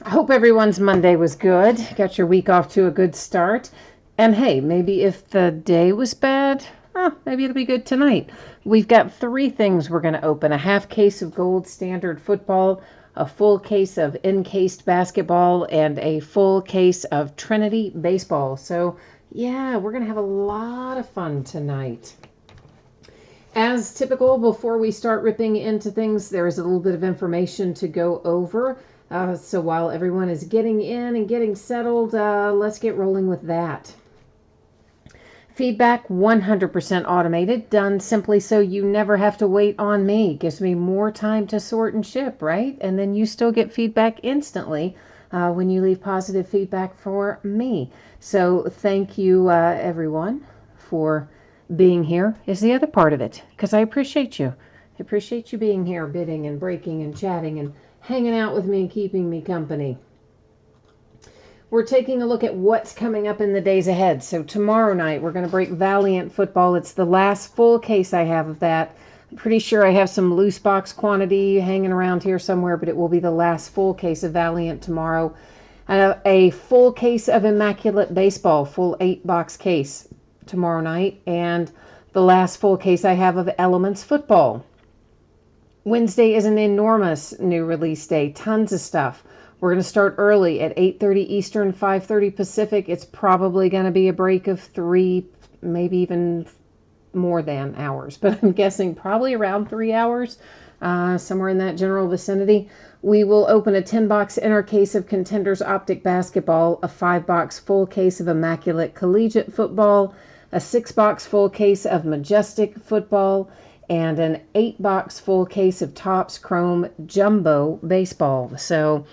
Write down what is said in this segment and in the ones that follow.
I hope everyone's Monday was good. Got your week off to a good start. And hey, maybe if the day was bad, maybe it'll be good tonight. We've got 3 things we're going to open: a half case of Gold Standard football, a full case of Encased basketball, and a full case of Trinity baseball. So, yeah, we're going to have a lot of fun tonight. As typical, before we start ripping into things, there is a little bit of information to go over. So while everyone is getting in and getting settled, let's get rolling with that. Feedback 100% automated, done simply so you never have to wait on me. Gives me more time to sort and ship, right? And then you still get feedback instantly when you leave positive feedback for me. So thank you, everyone, for being here is the other part of it, because I appreciate you. I appreciate you being here, bidding and breaking and chatting and hanging out with me and keeping me company. We're taking a look at what's coming up in the days ahead. So tomorrow night, we're going to break Valiant football. It's the last full case I have of that. I'm pretty sure I have some loose box quantity hanging around here somewhere, but it will be the last full case of Valiant tomorrow. A full case of Immaculate Baseball, full 8-box case tomorrow night, and the last full case I have of Elements football. Wednesday is an enormous new release day, tons of stuff. We're going to start early at 8:30 Eastern, 5:30 Pacific. It's probably going to be a break of 3, maybe even more than hours, but I'm guessing probably around 3 hours, somewhere in that general vicinity. We will open a 10-box inner case of Contenders Optic basketball, a 5-box full case of Immaculate Collegiate football, a 6-box full case of Majestic football, and an 8-box full case of Topps Chrome Jumbo baseball. So,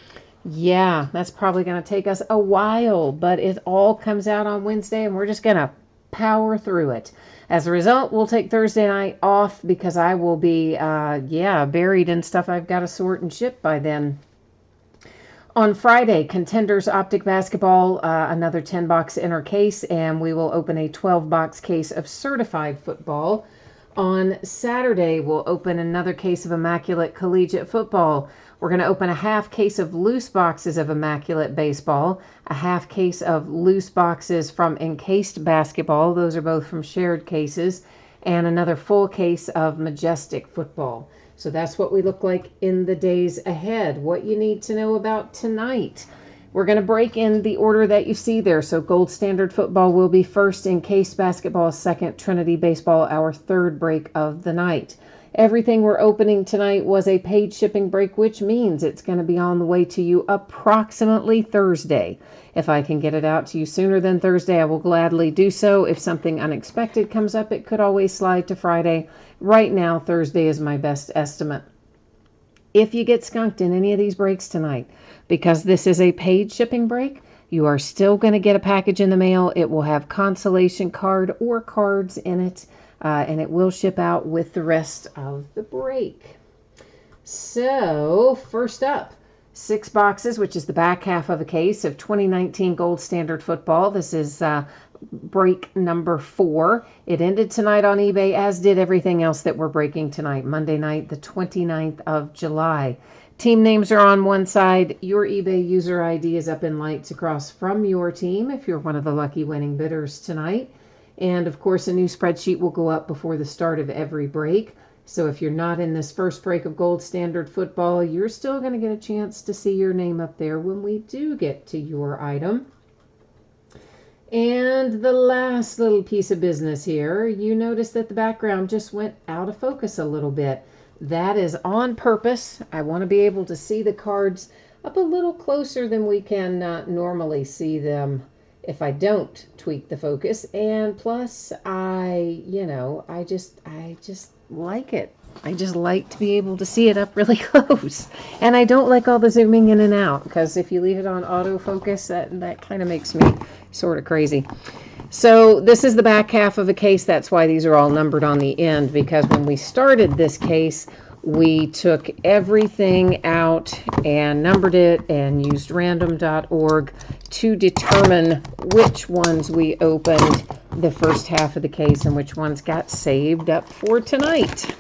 yeah, that's probably going to take us a while, but it all comes out on Wednesday, and we're just going to power through it. As a result, we'll take Thursday night off because I will be, buried in stuff I've got to sort and ship by then. On Friday, Contenders Optic basketball, another 10-box inner case, and we will open a 12-box case of Certified football. On Saturday, we'll open another case of Immaculate Collegiate football. We're going to open a half case of loose boxes of Immaculate baseball, a half case of loose boxes from Encased basketball. Those are both from shared cases, and another full case of Majestic football. So that's what we look like in the days ahead. What you need to know about tonight. We're going to break in the order that you see there. So Gold Standard football will be first, Encased basketball second, Trinity baseball our third break of the night. Everything we're opening tonight was a paid shipping break, which means it's going to be on the way to you approximately Thursday. If I can get it out to you sooner than Thursday, I will gladly do so. If something unexpected comes up, it could always slide to Friday. Right now, Thursday is my best estimate. If you get skunked in any of these breaks tonight, because this is a paid shipping break, you are still going to get a package in the mail. It will have consolation card or cards in it, and it will ship out with the rest of the break. So, first up, 6 boxes, which is the back half of a case of 2019 Gold Standard football. This is break number 4. It ended tonight on eBay, as did everything else that we're breaking tonight, Monday night, the 29th of July. Team names are on one side. Your eBay user ID is up in lights across from your team if you're one of the lucky winning bidders tonight. And, of course, a new spreadsheet will go up before the start of every break. So if you're not in this first break of Gold Standard football, you're still going to get a chance to see your name up there when we do get to your item. And the last little piece of business here, you notice that the background just went out of focus a little bit. That is on purpose. I want to be able to see the cards up a little closer than we can normally see them if I don't tweak the focus. And plus, I just like it. I just like to be able to see it up really close. And I don't like all the zooming in and out, because if you leave it on autofocus, that kind of makes me sort of crazy. So this is the back half of a case. That's why these are all numbered on the end, because when we started this case, we took everything out and numbered it and used random.org to determine which ones we opened the first half of the case and which ones got saved up for tonight.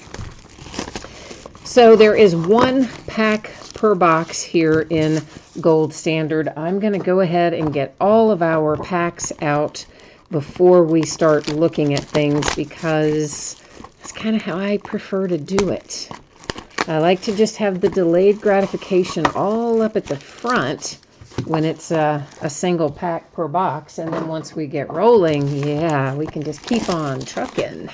So there is one pack per box here in Gold Standard. I'm going to go ahead and get all of our packs out before we start looking at things, because that's kind of how I prefer to do it. I like to just have the delayed gratification all up at the front when it's a single pack per box, and then once we get rolling, yeah, we can just keep on trucking.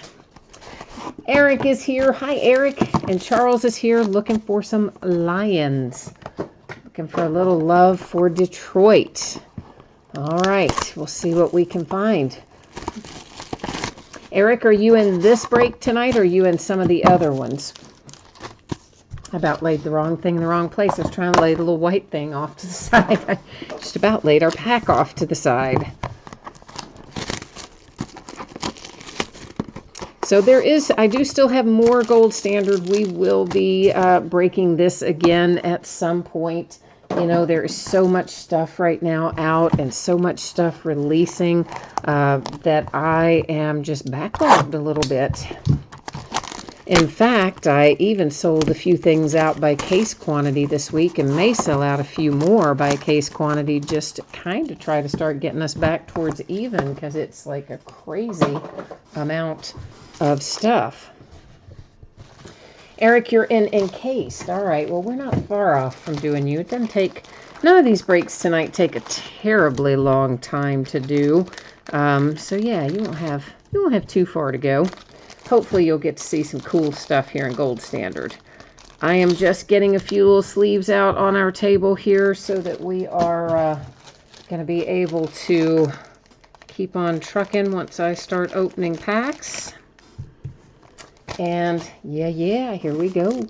Eric is here. Hi, Eric. And Charles is here looking for some Lions. Looking for a little love for Detroit. All right, we'll see what we can find. Eric, are you in this break tonight, or are you in some of the other ones? I about laid the wrong thing in the wrong place. I was trying to lay the little white thing off to the side. I just about laid our pack off to the side. So I do still have more Gold Standard. We will be breaking this again at some point. You know, there is so much stuff right now out and so much stuff releasing that I am just backlogged a little bit. In fact, I even sold a few things out by case quantity this week and may sell out a few more by case quantity, just to kind of try to start getting us back towards even, because it's like a crazy amount of stuff. Eric, you're in encased. All right, well, we're not far off from doing you. It doesn't take, none of these breaks tonight take a terribly long time to do. So yeah, you won't have too far to go. Hopefully you'll get to see some cool stuff here in Gold Standard. I am just getting a few little sleeves out on our table here so that we are going to be able to keep on trucking once I start opening packs. And yeah, here we go.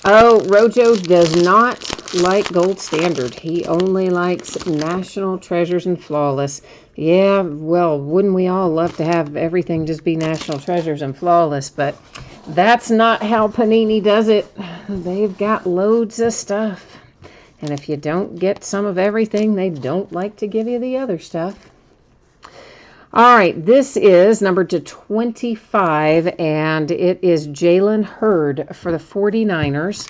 Oh, Rojo does not like Gold Standard. He only likes National Treasures and Flawless. Yeah, well, wouldn't we all love to have everything just be National Treasures and Flawless, but that's not how Panini does it. They've got loads of stuff. And if you don't get some of everything, they don't like to give you the other stuff. All right, this is number 25, and it is Jalen Hurd for the 49ers.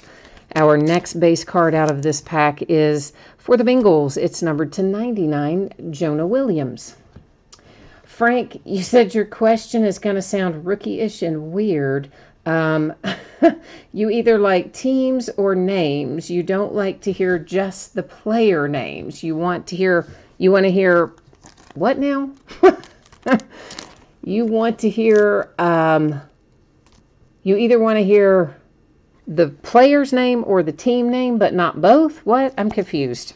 Our next base card out of this pack is for the Bengals. It's numbered to 99, Jonah Williams. Frank, you said your question is going to sound rookie-ish and weird. You either like teams or names. You don't like to hear just the player names. You want to hear what now? You want to hear, you either want to hear the player's name or the team name, but not both? What? I'm confused.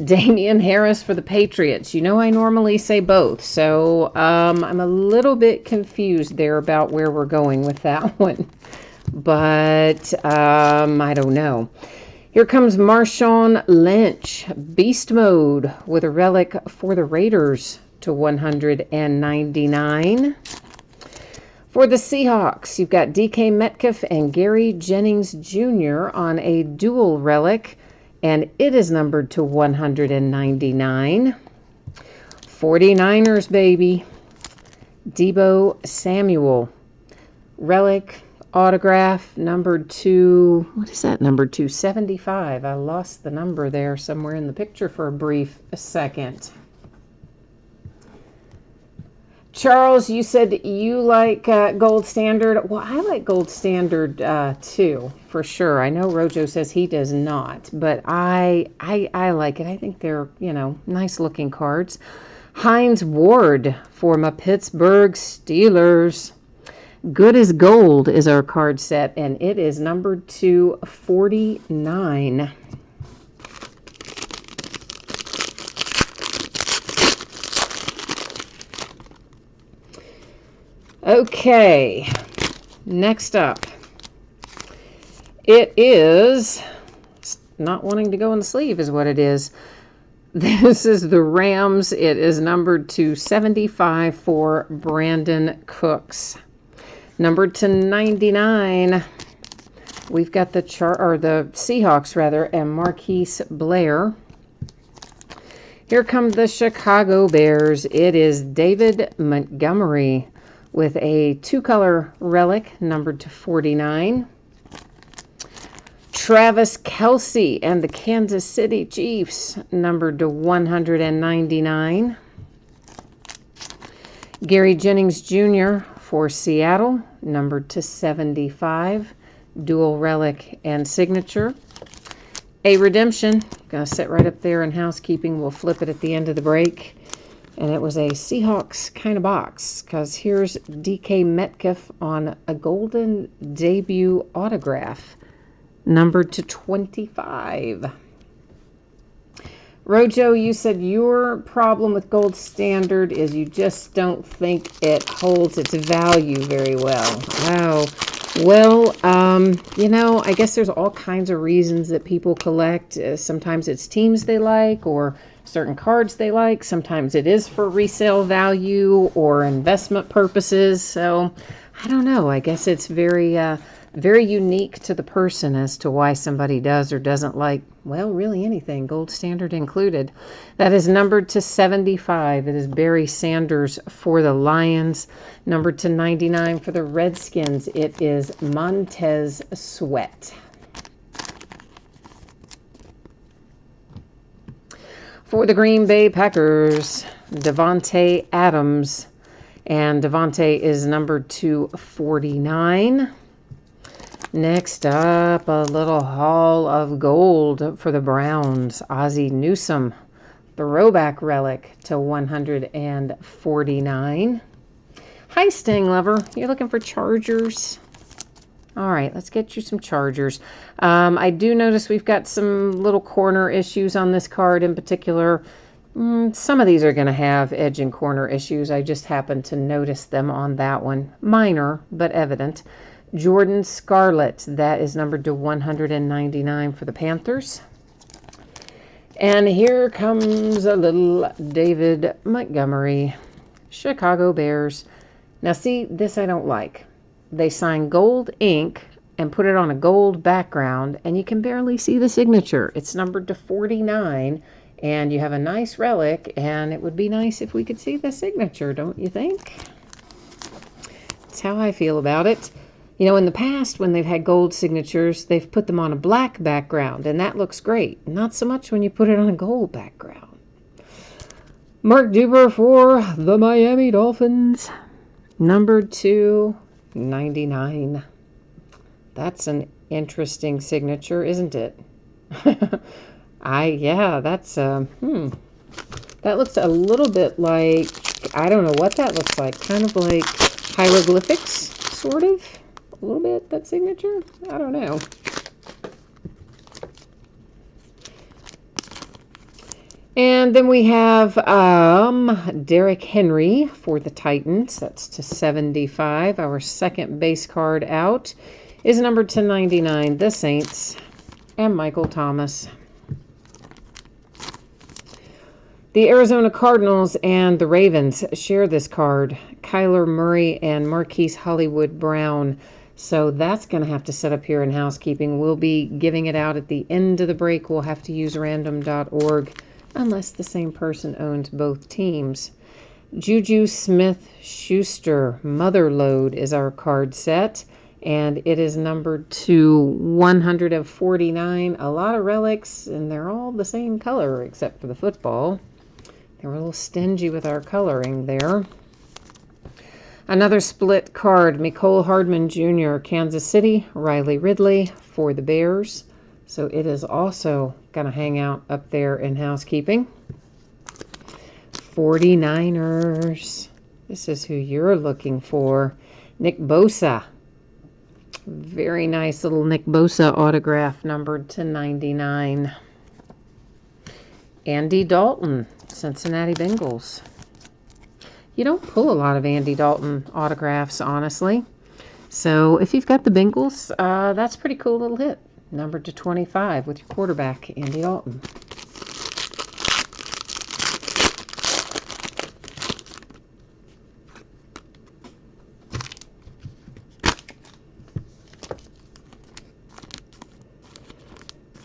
Damian Harris for the Patriots. You know I normally say both, so I'm a little bit confused there about where we're going with that one. But I don't know. Here comes Marshawn Lynch, Beast Mode, with a relic for the Raiders to 199. For the Seahawks, you've got DK Metcalf and Gary Jennings Jr. on a dual relic, and it is numbered to 199. 49ers, baby. Deebo Samuel, relic, autograph, numbered to, what is that, numbered to 75. I lost the number there somewhere in the picture for a brief second. Charles, you said you like Gold Standard. Well, I like Gold Standard too, for sure. I know Rojo says he does not, but I like it. I think they're, nice looking cards. Hines Ward for my Pittsburgh Steelers. Good as Gold is our card set, and it is numbered to 49. Okay, next up, it is not wanting to go in the sleeve is what it is. This is the Rams. It is numbered to 75 for Brandon Cooks. Numbered to 99, we've got the Seahawks and Marquise Blair. Here come the Chicago Bears. It is David Montgomery with a 2-color relic numbered to 49. Travis Kelce and the Kansas City Chiefs, numbered to 199. Gary Jennings Jr. for Seattle, numbered to 75. Dual relic and signature. A redemption, gonna sit right up there in housekeeping. We'll flip it at the end of the break. And it was a Seahawks kind of box, because here's DK Metcalf on a golden debut autograph, numbered to 25. Rojo, you said your problem with Gold Standard is you just don't think it holds its value very well. Wow. Well, I guess there's all kinds of reasons that people collect. Sometimes it's teams they like or certain cards they like. Sometimes it is for resale value or investment purposes. So I don't know. I guess it's very unique to the person as to why somebody does or doesn't like, well, really anything, Gold Standard included. That is numbered to 75. It is Barry Sanders for the Lions. Numbered to 99 for the Redskins, it is Montez Sweat. For the Green Bay Packers, Davante Adams. And Davante is numbered to 49. Next up, a little haul of gold for the Browns. Ozzie Newsome, throwback relic to 149. Hi, Sting Lover. You're looking for Chargers? All right, let's get you some Chargers. I do notice we've got some little corner issues on this card in particular. Some of these are going to have edge and corner issues. I just happened to notice them on that one. Minor, but evident. Jordan Scarlett, that is numbered to 199 for the Panthers. And here comes a little David Montgomery, Chicago Bears. Now see, this I don't like. They sign gold ink and put it on a gold background, and you can barely see the signature. It's numbered to 49, and you have a nice relic, and it would be nice if we could see the signature, don't you think? That's how I feel about it. In the past, when they've had gold signatures, they've put them on a black background, and that looks great. Not so much when you put it on a gold background. Mark Duber for the Miami Dolphins, numbered to 99. That's an interesting signature, isn't it? That's that looks a little bit like, I don't know what that looks like. Kind of like hieroglyphics, sort of. A little bit, that signature? I don't know. And then we have Derrick Henry for the Titans. That's to 75. Our second base card out is numbered to 99. The Saints and Michael Thomas. The Arizona Cardinals and the Ravens share this card. Kyler Murray and Marquise Hollywood Brown. So that's going to have to set up here in housekeeping. We'll be giving it out at the end of the break. We'll have to use random.org unless the same person owns both teams. Juju Smith-Schuster Motherlode is our card set, and it is numbered to 149. A lot of relics, and they're all the same color except for the football. They were a little stingy with our coloring there. Another split card, Mecole Hardman Jr., Kansas City, Riley Ridley for the Bears. So it is also going to hang out up there in housekeeping. 49ers. This is who you're looking for. Nick Bosa. Very nice little Nick Bosa autograph, numbered to 99. Andy Dalton, Cincinnati Bengals. You don't pull a lot of Andy Dalton autographs, honestly. So if you've got the Bengals, that's a pretty cool little hit. Numbered to 25 with your quarterback, Andy Dalton.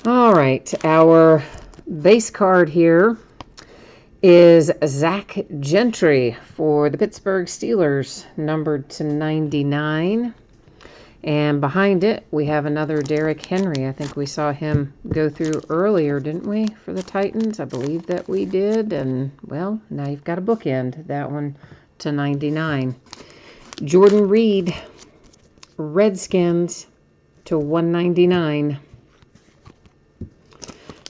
All right, our base card here is Zach Gentry for the Pittsburgh Steelers, numbered to 99. And behind it, we have another Derrick Henry. I think we saw him go through earlier, didn't we, for the Titans? I believe that we did. And, well, now you've got a bookend, that one to 99. Jordan Reed, Redskins to 199.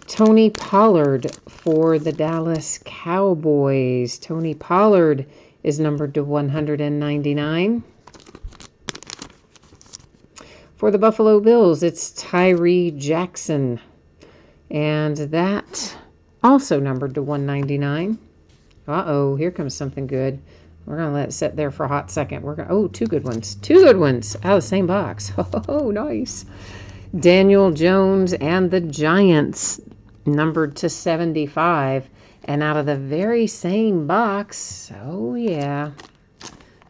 Tony Pollard for the Dallas Cowboys. Tony Pollard is numbered to 199. For the Buffalo Bills, it's Tyree Jackson. And that also numbered to 199. Uh-oh, here comes something good. We're going to let it sit there for a hot second. Oh, two good ones. Two good ones out of the same box. Oh, nice. Daniel Jones and the Giants, numbered to 75. And out of the very same box, oh yeah,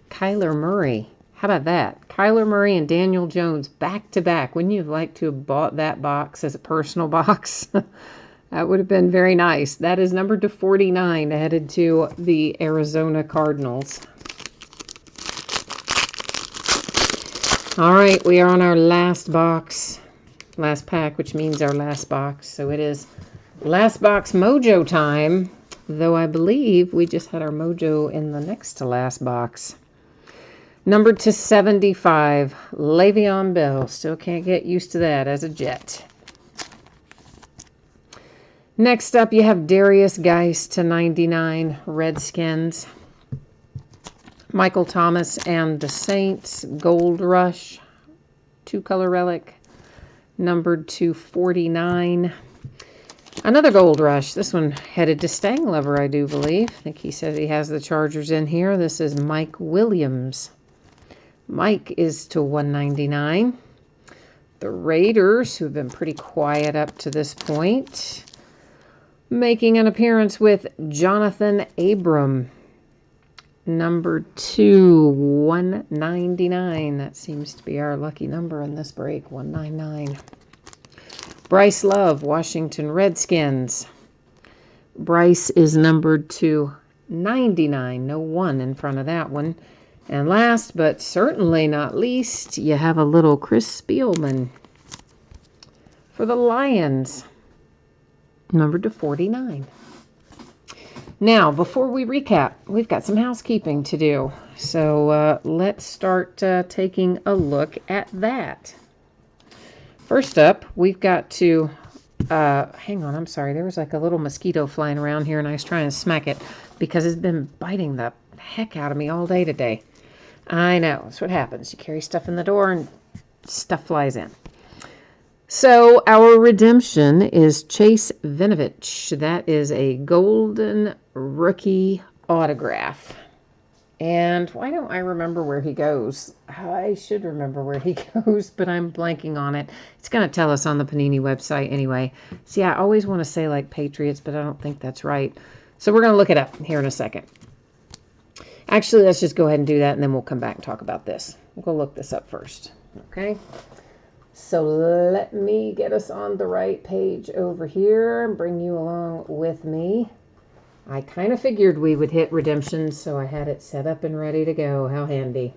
Kyler Murray. How about that? Kyler Murray and Daniel Jones back to back. Wouldn't you have liked to have bought that box as a personal box? That would have been very nice. That is numbered to 49, headed to the Arizona Cardinals. All right, we are on our last box, last pack, which means our last box. So it is last box mojo time, though I believe we just had our mojo in the next to last box. Numbered to 75, Le'Veon Bell. Still can't get used to that as a Jet. Next up, you have Darius Geis to 99, Redskins. Michael Thomas and the Saints, Gold Rush, two-color relic, numbered to 49. Another Gold Rush. This one headed to Stanglover, I do believe. I think he said he has the Chargers in here. This is Mike Williams. Mike is to 199. The Raiders, who've been pretty quiet up to this point, making an appearance with Jonathan Abram, number 2, 199. That seems to be our lucky number in this break, 199. Bryce Love, Washington Redskins. Bryce is numbered to 99. No 1 in front of that one. And last, but certainly not least, you have a little Chris Spielman for the Lions, numbered to 49. Now, before we recap, we've got some housekeeping to do. So let's start taking a look at that. First up, we've got to, hang on, I'm sorry. There was like a little mosquito flying around here, and I was trying to smack it because it's been biting the heck out of me all day today. I know, that's what happens. You carry stuff in the door and stuff flies in. So our redemption is Chase Vinovich. That is a golden rookie autograph. And why don't I remember where he goes? I should remember where he goes, but I'm blanking on it. It's going to tell us on the Panini website anyway. See, I always want to say like Patriots, but I don't think that's right. So we're going to look it up here in a second. Actually, let's just go ahead and do that, and then we'll come back and talk about this. We'll go look this up first, okay? So let me get us on the right page over here and bring you along with me. I kind of figured we would hit redemption, so I had it set up and ready to go. How handy.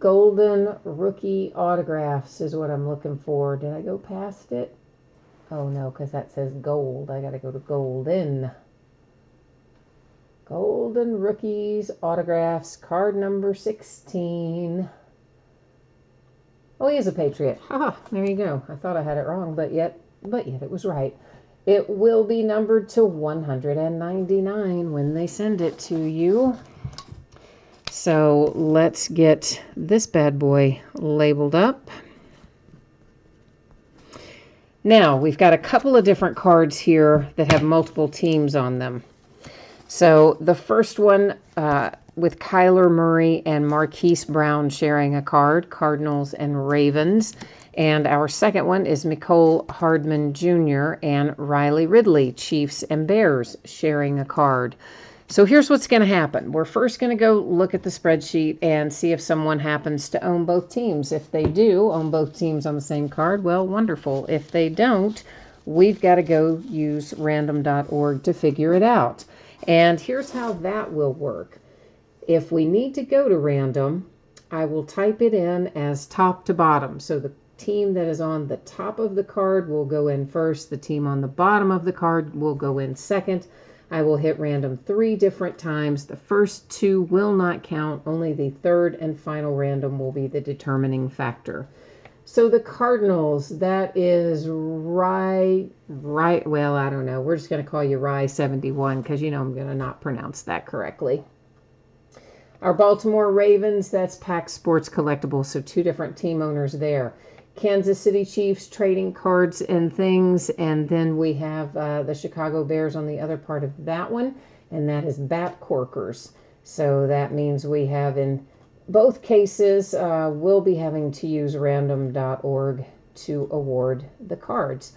Golden rookie autographs is what I'm looking for. Did I go past it? Oh, no, because that says gold. I got to go to golden. Golden rookies autographs, card number 16. Oh, he is a Patriot. Haha, there you go. I thought I had it wrong, but yet it was right. It will be numbered to 199 when they send it to you. So let's get this bad boy labeled up. Now, we've got a couple of different cards here that have multiple teams on them. So the first one with Kyler Murray and Marquise Brown sharing a card, Cardinals and Ravens. And our second one is Mecole Hardman Jr. and Riley Ridley, Chiefs and Bears, sharing a card. So here's what's going to happen. We're first going to go look at the spreadsheet and see if someone happens to own both teams. If they do own both teams on the same card, well, wonderful. If they don't, we've got to go use random.org to figure it out. And here's how that will work. If we need to go to random, I will type it in as top to bottom. So the team that is on the top of the card will go in first. The team on the bottom of the card will go in second. I will hit random 3 different times. The first 2 will not count. Only the third and final random will be the determining factor. So the Cardinals, that is right, well, I don't know. We're just going to call you Rye 71 because you know I'm going to not pronounce that correctly. Our Baltimore Ravens, that's PAX Sports Collectibles, so 2 different team owners there. Kansas City Chiefs, trading cards and things, and then we have the Chicago Bears on the other part of that one, and that is Bat Corkers. So that means we have in both cases, we'll be having to use random.org to award the cards.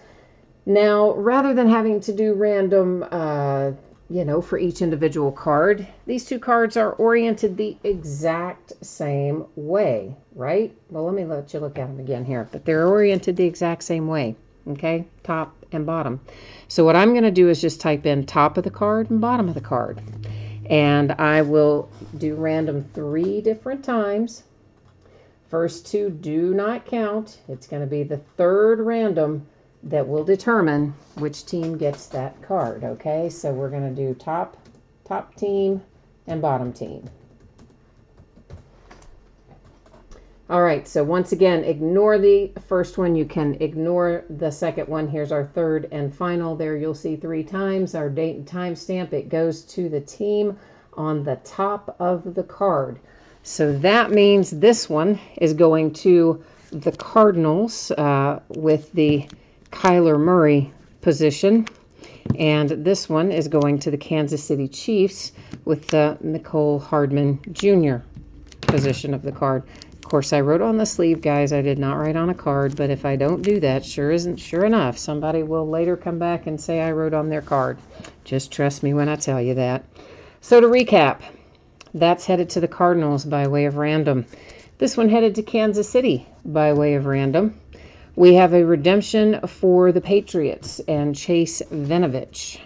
Now, rather than having to do random, for each individual card, these 2 cards are oriented the exact same way, right? Well, let me let you look at them again here, but they're oriented the exact same way, okay? Top and bottom. So what I'm going to do is just type in top of the card and bottom of the card. And I will do random 3 different times. First 2 do not count. It's going to be the third random that will determine which team gets that card, okay? So we're going to do top team and bottom team. All right, so once again, ignore the first one. You can ignore the second one. Here's our third and final. There you'll see 3 times. Our date and time stamp. It goes to the team on the top of the card. So that means this one is going to the Cardinals with the Kyler Murray position. And this one is going to the Kansas City Chiefs with the Mecole Hardman Jr. position of the card. Of course, I wrote on the sleeve, guys. I did not write on a card, but if I don't do that, sure enough, somebody will later come back and say I wrote on their card. Just trust me when I tell you that. So to recap, that's headed to the Cardinals by way of random. This one headed to Kansas City by way of random. We have a redemption for the Patriots and Chase Vinovich.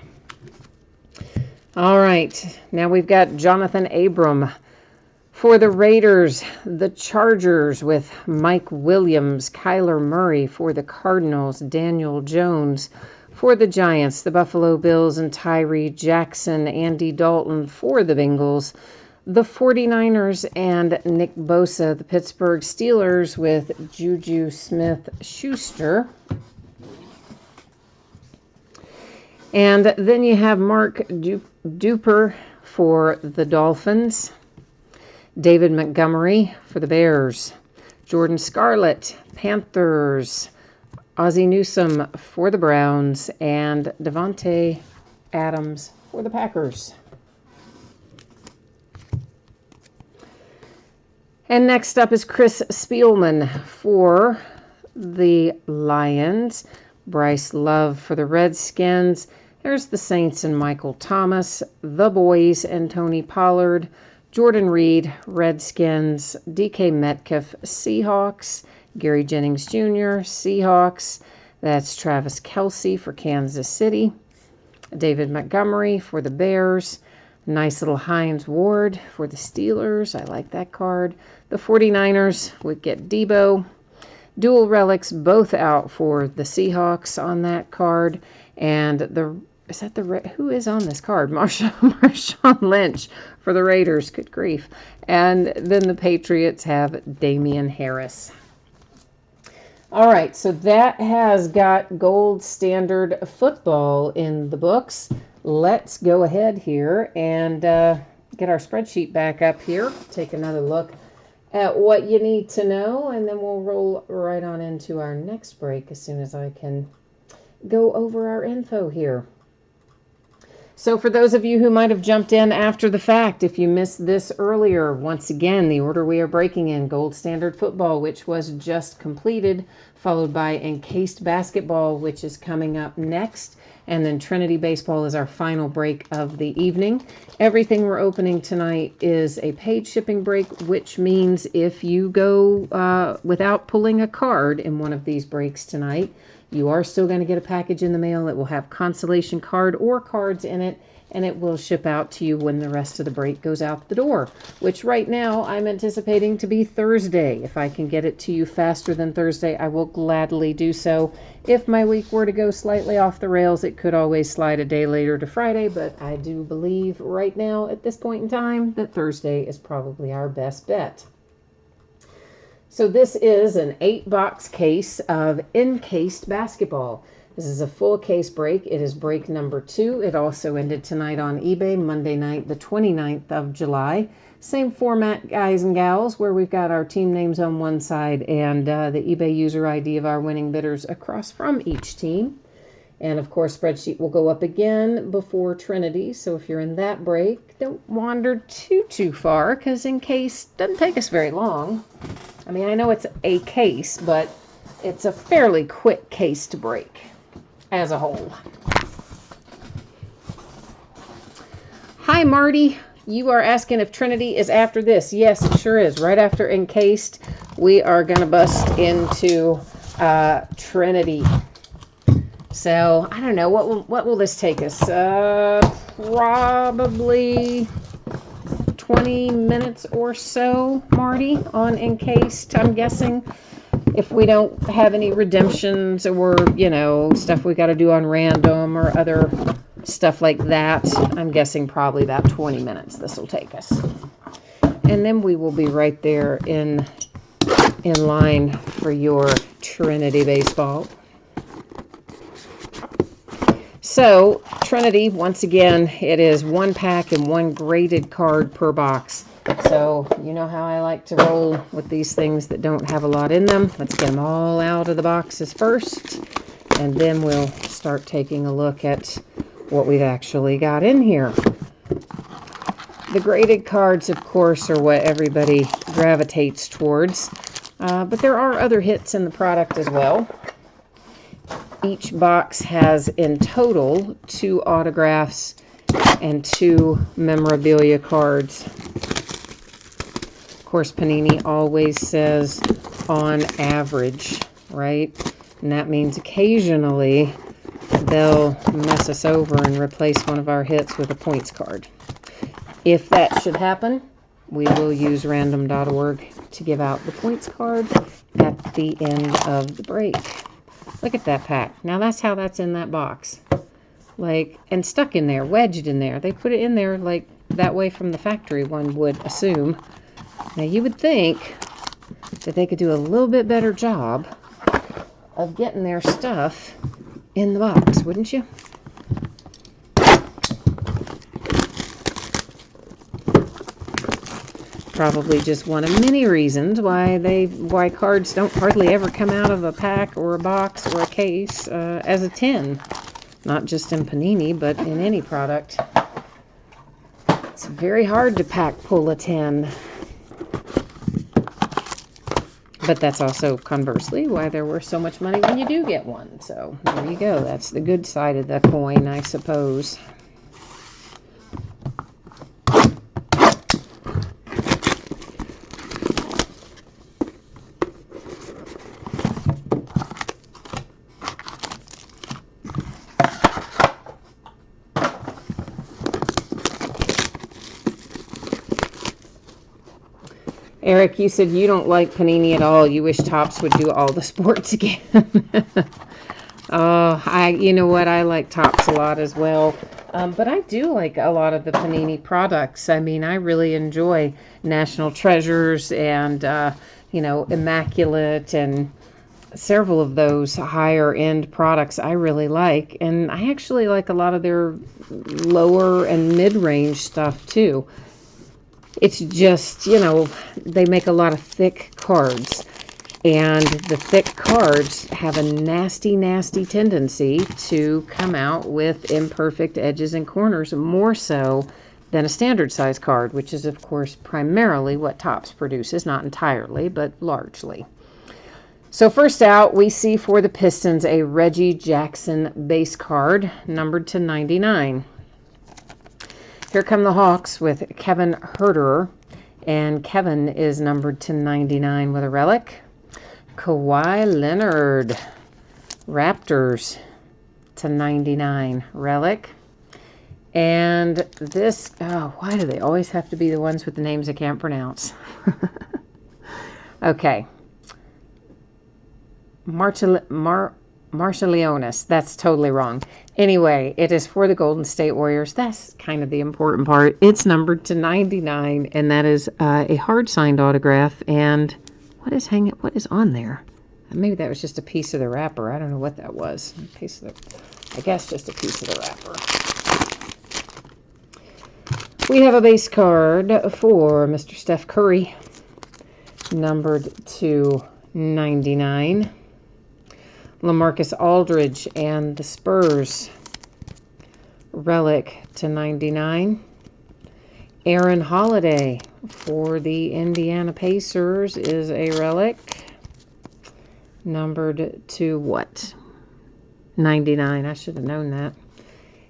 All right, now we've got Jonathan Abram. For the Raiders, the Chargers with Mike Williams, Kyler Murray. For the Cardinals, Daniel Jones. For the Giants, the Buffalo Bills and Tyree Jackson, Andy Dalton. For the Bengals, the 49ers and Nick Bosa. The Pittsburgh Steelers with Juju Smith-Schuster. And then you have Mark Duper for the Dolphins. David Montgomery for the Bears. Jordan Scarlett, Panthers. Ozzie Newsome for the Browns. And Devontae Adams for the Packers. And next up is Chris Spielman for the Lions. Bryce Love for the Redskins. There's the Saints and Michael Thomas. The Boys and Tony Pollard. Jordan Reed, Redskins. DK Metcalf, Seahawks. Gary Jennings Jr., Seahawks. That's Travis Kelce for Kansas City. David Montgomery for the Bears. Nice little Hines Ward for the Steelers. I like that card. The 49ers would get Debo. Dual relics both out for the Seahawks on that card. And who is on this card? Marshawn Lynch for the Raiders. Good grief. And then the Patriots have Damian Harris. All right, so that has got gold standard football in the books. Let's go ahead here and get our spreadsheet back up here. Take another look at what you need to know, and then we'll roll right on into our next break as soon as I can go over our info here. So for those of you who might have jumped in after the fact, if you missed this earlier, once again, the order we are breaking in: Gold Standard Football, which was just completed, followed by Encased Basketball, which is coming up next, and then Trinity Baseball is our final break of the evening. Everything we're opening tonight is a paid shipping break, which means if you go without pulling a card in one of these breaks tonight, you are still going to get a package in the mail that will have consolation card or cards in it, and it will ship out to you when the rest of the break goes out the door, which right now I'm anticipating to be Thursday. If I can get it to you faster than Thursday, I will gladly do so. If my week were to go slightly off the rails, it could always slide a day later to Friday, but I do believe right now at this point in time that Thursday is probably our best bet. So this is an 8-box case of encased basketball. This is a full case break. It is break number 2. It also ended tonight on eBay, Monday night, the 29th of July. Same format, guys and gals, where we've got our team names on one side and the eBay user ID of our winning bidders across from each team. And of course, spreadsheet will go up again before Trinity. So if you're in that break, don't wander too far, because encased doesn't take us very long. I mean, I know it's a case, but it's a fairly quick case to break as a whole. Hi, Marty. You are asking if Trinity is after this. Yes, it sure is. Right after encased, we are going to bust into Trinity. So, I don't know. What will this take us? Probably 20 minutes or so, Marty, on encased, I'm guessing. If we don't have any redemptions or, stuff we got to do on random or other stuff like that, I'm guessing probably about 20 minutes this will take us. And then we will be right there in line for your Trinity baseball. So, Trinity, once again, it is 1 pack and 1 graded card per box. So, you know how I like to roll with these things that don't have a lot in them. Let's get them all out of the boxes first, and then we'll start taking a look at what we've actually got in here. The graded cards, of course, are what everybody gravitates towards, but there are other hits in the product as well. Each box has in total 2 autographs and 2 memorabilia cards. Of course, Panini always says on average, right? And that means occasionally they'll mess us over and replace one of our hits with a points card. If that should happen, we will use random.org to give out the points card at the end of the break. Look at that pack. Now that's how that's in that box. And stuck in there, wedged in there. They put it in there like that way from the factory, one would assume. Now you would think that they could do a little bit better job of getting their stuff in the box, wouldn't you? Probably just one of many reasons why cards don't hardly ever come out of a pack or a box or a case as a tin. Not just in Panini, but in any product. It's very hard to pull a tin. But that's also conversely why they're worth so much money when you do get one. So there you go. That's the good side of the coin, I suppose. Eric, you said you don't like Panini at all. You wish Topps would do all the sports again. You know what? I like Topps a lot as well. But I do like a lot of the Panini products. I mean, I really enjoy National Treasures and, Immaculate and several of those higher end products I really like. And I actually like a lot of their lower and mid-range stuff too. It's just, they make a lot of thick cards. And the thick cards have a nasty, nasty tendency to come out with imperfect edges and corners, more so than a standard size card, which is, of course, primarily what Topps produces. Not entirely, but largely. So first out, we see for the Pistons a Reggie Jackson base card, numbered to 99. Here come the Hawks with Kevin Huerter, and Kevin is numbered to 99 with a relic. Kawhi Leonard, Raptors to 99, relic. And this, oh, why do they always have to be the ones with the names I can't pronounce? Okay. Marshallionis. That's totally wrong. Anyway, it is for the Golden State Warriors. That's kind of the important part. It's numbered to 99, and that is a hard signed autograph. And what is on there? Maybe that was just a piece of the wrapper. I don't know what that was. I guess just a piece of the wrapper. We have a base card for Mr. Steph Curry, numbered to 99. LaMarcus Aldridge and the Spurs, relic to 99. Aaron Holiday for the Indiana Pacers is a relic, numbered to what? 99. I should have known that.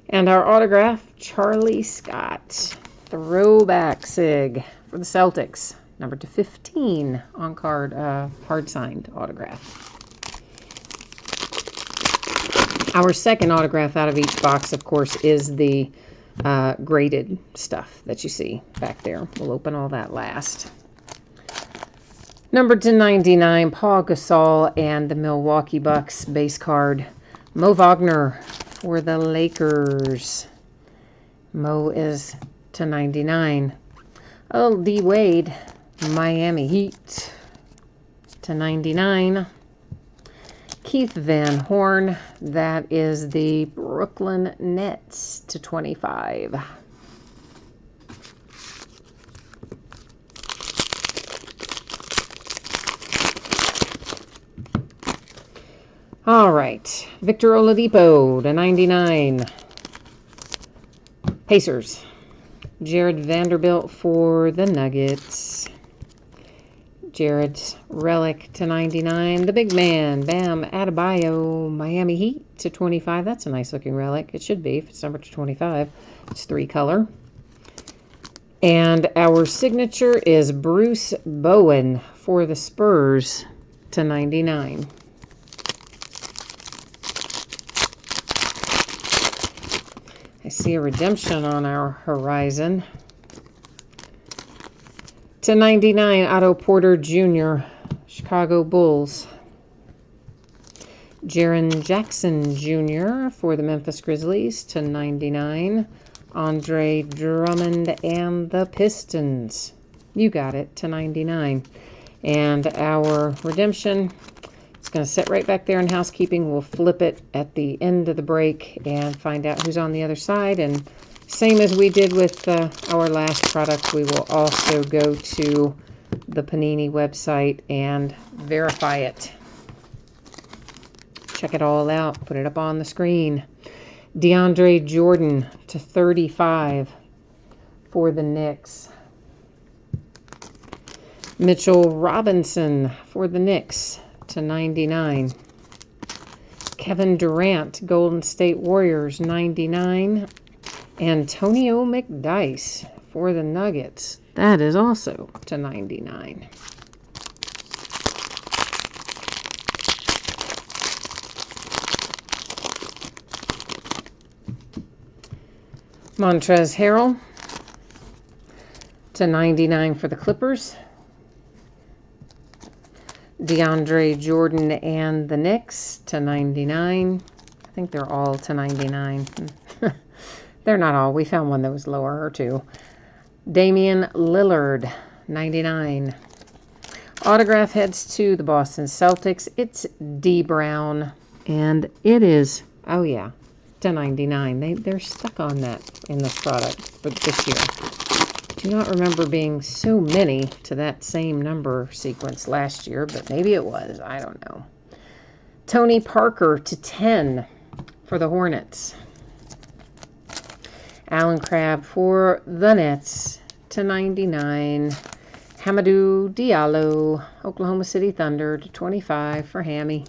And our autograph, Charlie Scott, throwback SIG for the Celtics, numbered to 15 on card, hard signed autograph. Our second autograph out of each box, of course, is the graded stuff that you see back there. We'll open all that last. Numbered to 99, Paul Gasol and the Milwaukee Bucks base card. Mo Wagner for the Lakers. Mo is to 99. Oh, D. Wade, Miami Heat to 99. Keith Van Horn, that is the Brooklyn Nets to 25. All right, Victor Oladipo to 99. Pacers. Jared Vanderbilt for the Nuggets. Jared's relic to 99. The big man, Bam Adebayo, Miami Heat to 25. That's a nice looking relic. It should be if it's numbered to 25. It's 3-color. And our signature is Bruce Bowen for the Spurs to 99. I see a redemption on our horizon. To 99, Otto Porter Jr., Chicago Bulls. Jaren Jackson Jr. for the Memphis Grizzlies to 99. Andre Drummond and the Pistons. You got it, to 99. And our redemption, it's going to sit right back there in housekeeping. We'll flip it at the end of the break and find out who's on the other side. And same as we did with our last product, we will also go to the Panini website and verify it. Check it all out. Put it up on the screen. DeAndre Jordan to 35 for the Knicks. Mitchell Robinson for the Knicks to 99. Kevin Durant, Golden State Warriors, 99. Antonio McDyess for the Nuggets. That is also to 99. Montrezl Harrell to 99 for the Clippers. DeAndre Jordan and the Knicks to 99. I think they're all to 99. They're not all. We found one that was lower, or two. Damian Lillard, 99. Autograph heads to the Boston Celtics. It's D. Brown, and it is, oh yeah, to 99. They're stuck on that in this product for this year. Do not remember being so many to that same number sequence last year, but maybe it was. I don't know. Tony Parker to 10 for the Hornets. Alan Crabb for the Nets to 99. Hamidou Diallo, Oklahoma City Thunder to 25 for Hammy.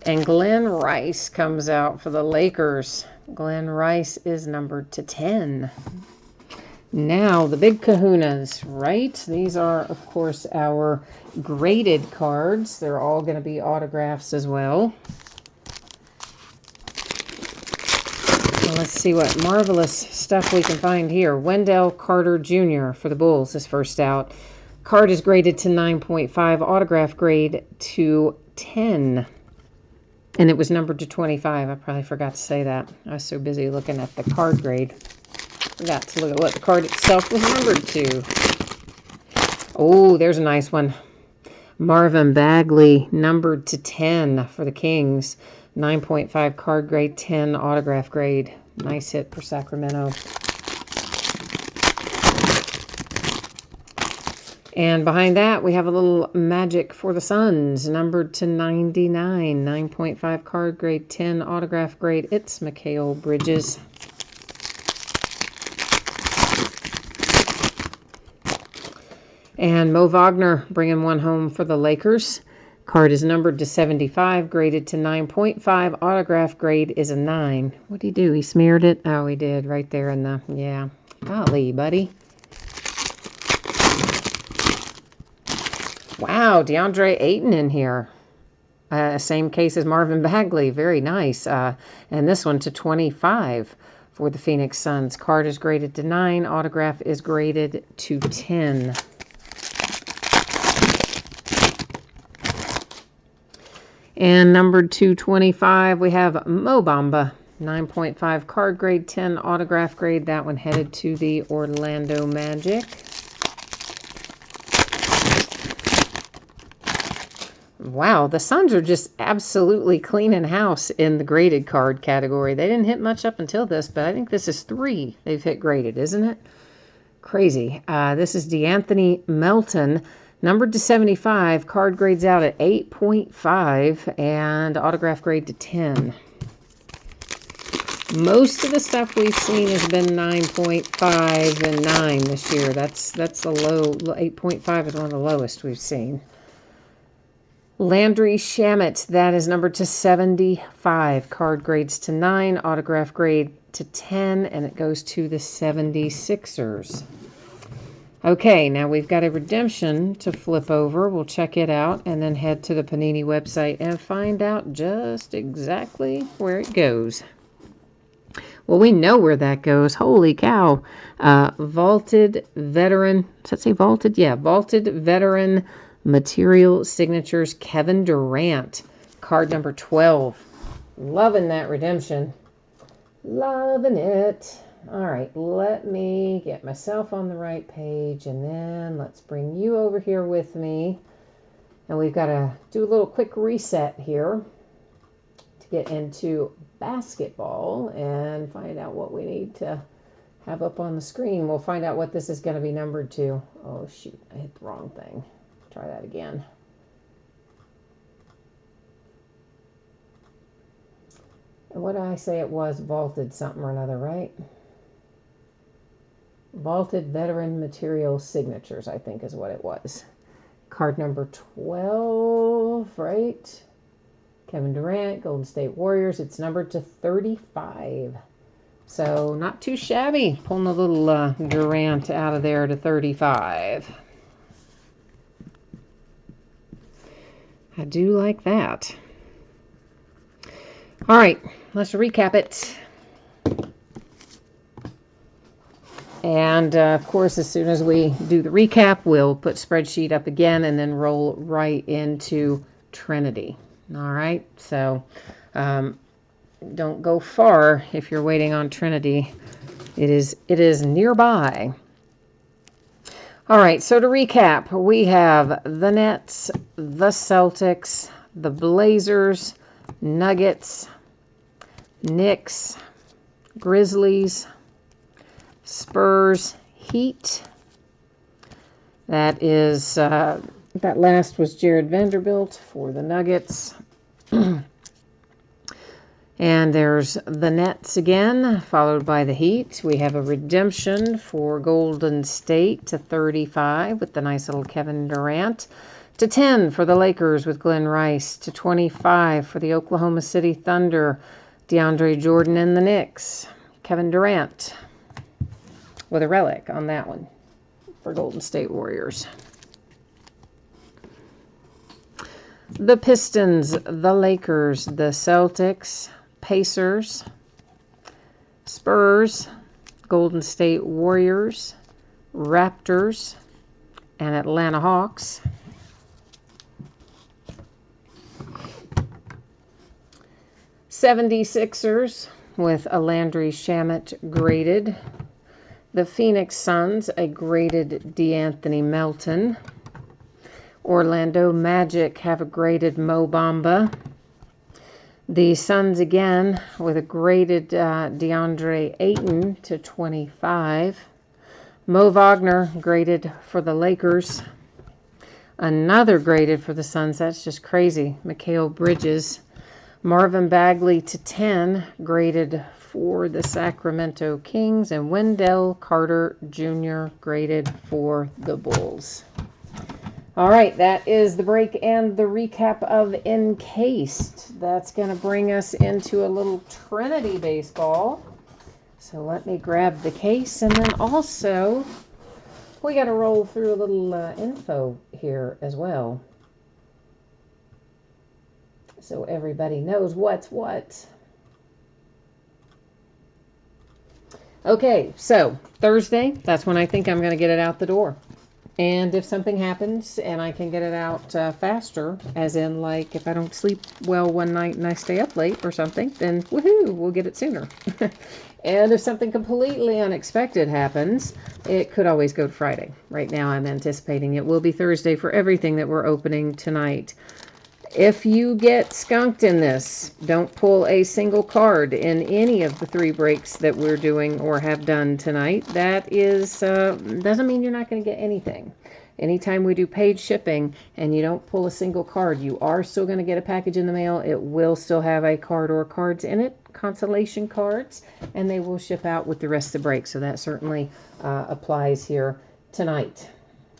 And Glenn Rice comes out for the Lakers. Glenn Rice is numbered to 10. Now, the big kahunas, right? These are, of course, our graded cards. They're all going to be autographs as well. So let's Let's see what marvelous stuff we can find here. Wendell Carter Jr. for the Bulls is first out. Card is graded to 9.5. Autograph grade to 10. And it was numbered to 25. I probably forgot to say that. I was so busy looking at the card grade. Forgot to look at what the card itself was numbered to. Oh, there's a nice one. Marvin Bagley, numbered to 10 for the Kings. 9.5 card grade, 10 autograph grade. Nice hit for Sacramento. And behind that, we have a little Magic for the Suns, numbered to 99. 9.5 card grade, 10 autograph grade. It's Mikal Bridges. And Mo Wagner bringing one home for the Lakers. Card is numbered to 75, graded to 9.5. Autograph grade is a 9. What'd he do? He smeared it? Oh, he did right there in the, yeah. Golly, buddy. Wow, DeAndre Ayton in here. Same case as Marvin Bagley. Very nice. And this one to 25 for the Phoenix Suns. Card is graded to 9. Autograph is graded to 10. And numbered 225, we have Mo Bamba. 9.5 card grade, 10 autograph grade. That one headed to the Orlando Magic. Wow, the Suns are just absolutely cleaning house in the graded card category. They didn't hit much up until this, but I think this is 3 they've hit graded, isn't it? Crazy. This is DeAnthony Melton, numbered to 75. Card grades out at 8.5 and autograph grade to 10. Most of the stuff we've seen has been 9.5 and 9 this year. That's a low. 8.5 is one of the lowest we've seen. Landry Shamet, that is numbered to 75. Card grades to 9, autograph grade to 10, and it goes to the 76ers. Okay, now we've got a redemption to flip over. We'll check it out and then head to the Panini website and find out just exactly where it goes. Well, we know where that goes. Holy cow. Vaulted Veteran. Does that say vaulted? Yeah, Vaulted Veteran Material Signatures, Kevin Durant, card number 12. Loving that redemption. Loving it. All right, let me get myself on the right page, and then let's bring you over here with me. And we've got to do a little quick reset here to get into basketball and find out what we need to have up on the screen. We'll find out what this is going to be numbered to. Oh, shoot, I hit the wrong thing. Try that again. And what did I say it was? Vaulted something or another, right? Vaulted Veteran Material Signatures, I think is what it was. Card number 12, right? Kevin Durant, Golden State Warriors. It's numbered to 35. So not too shabby. Pulling a little Durant out of there to 35. I do like that. All right, let's recap it. And, of course, as soon as we do the recap, we'll put spreadsheet up again and then roll right into Trinity. All right, so don't go far if you're waiting on Trinity. It is nearby. All right, so to recap, we have the Nets, the Celtics, the Blazers, Nuggets, Knicks, Grizzlies, Spurs, Heat. That is, that last was Jared Vanderbilt for the Nuggets. And there's the Nets again, followed by the Heat. We have a redemption for Golden State to 35 with the nice little Kevin Durant. To 10 for the Lakers with Glenn Rice. To 25 for the Oklahoma City Thunder, DeAndre Jordan and the Knicks. Kevin Durant with a relic on that one for Golden State Warriors. The Pistons, the Lakers, the Celtics, Pacers, Spurs, Golden State Warriors, Raptors, and Atlanta Hawks. '76ers with a Landry Shamet graded. The Phoenix Suns, a graded DeAnthony Melton. Orlando Magic have a graded Mo Bamba. The Suns again with a graded DeAndre Ayton to 25. Mo Wagner graded for the Lakers. Another graded for the Suns. That's just crazy. Mikal Bridges. Marvin Bagley to 10, graded for the Sacramento Kings. And Wendell Carter Jr. graded for the Bulls. All right, that is the break and the recap of Encased. That's going to bring us into a little Trinity baseball. So let me grab the case, and then also we got to roll through a little info here as well, so everybody knows what's what. Okay, so Thursday, that's when I think I'm going to get it out the door. And if something happens and I can get it out faster, as in like if I don't sleep well one night and I stay up late or something, then woohoo, we'll get it sooner. And if something completely unexpected happens, it could always go to Friday. Right now I'm anticipating it will be Thursday for everything that we're opening tonight. If you get skunked in this, don't pull a single card in any of the 3 breaks that we're doing or have done tonight. That is doesn't mean you're not going to get anything. Anytime we do paid shipping and you don't pull a single card, you are still going to get a package in the mail. It will still have a card or cards in it, consolation cards, and they will ship out with the rest of the break. So that certainly applies here tonight.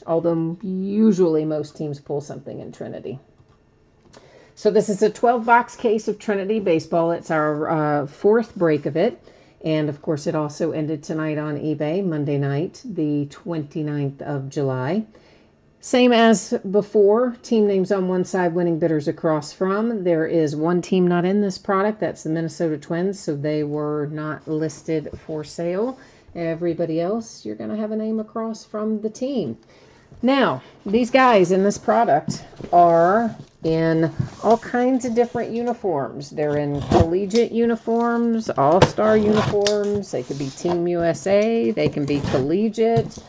Although usually most teams pull something in Trinity. So this is a 12-box case of Trinity Baseball. It's our 4th break of it. And, of course, it also ended tonight on eBay, Monday night, the 29th of July. Same as before, team names on one side, winning bidders across from. There is one team not in this product. That's the Minnesota Twins, so they were not listed for sale. Everybody else, you're going to have a name across from the team. Now, these guys in this product are in all kinds of different uniforms. They're in collegiate uniforms, all-star uniforms. They could be Team USA. They can be collegiate.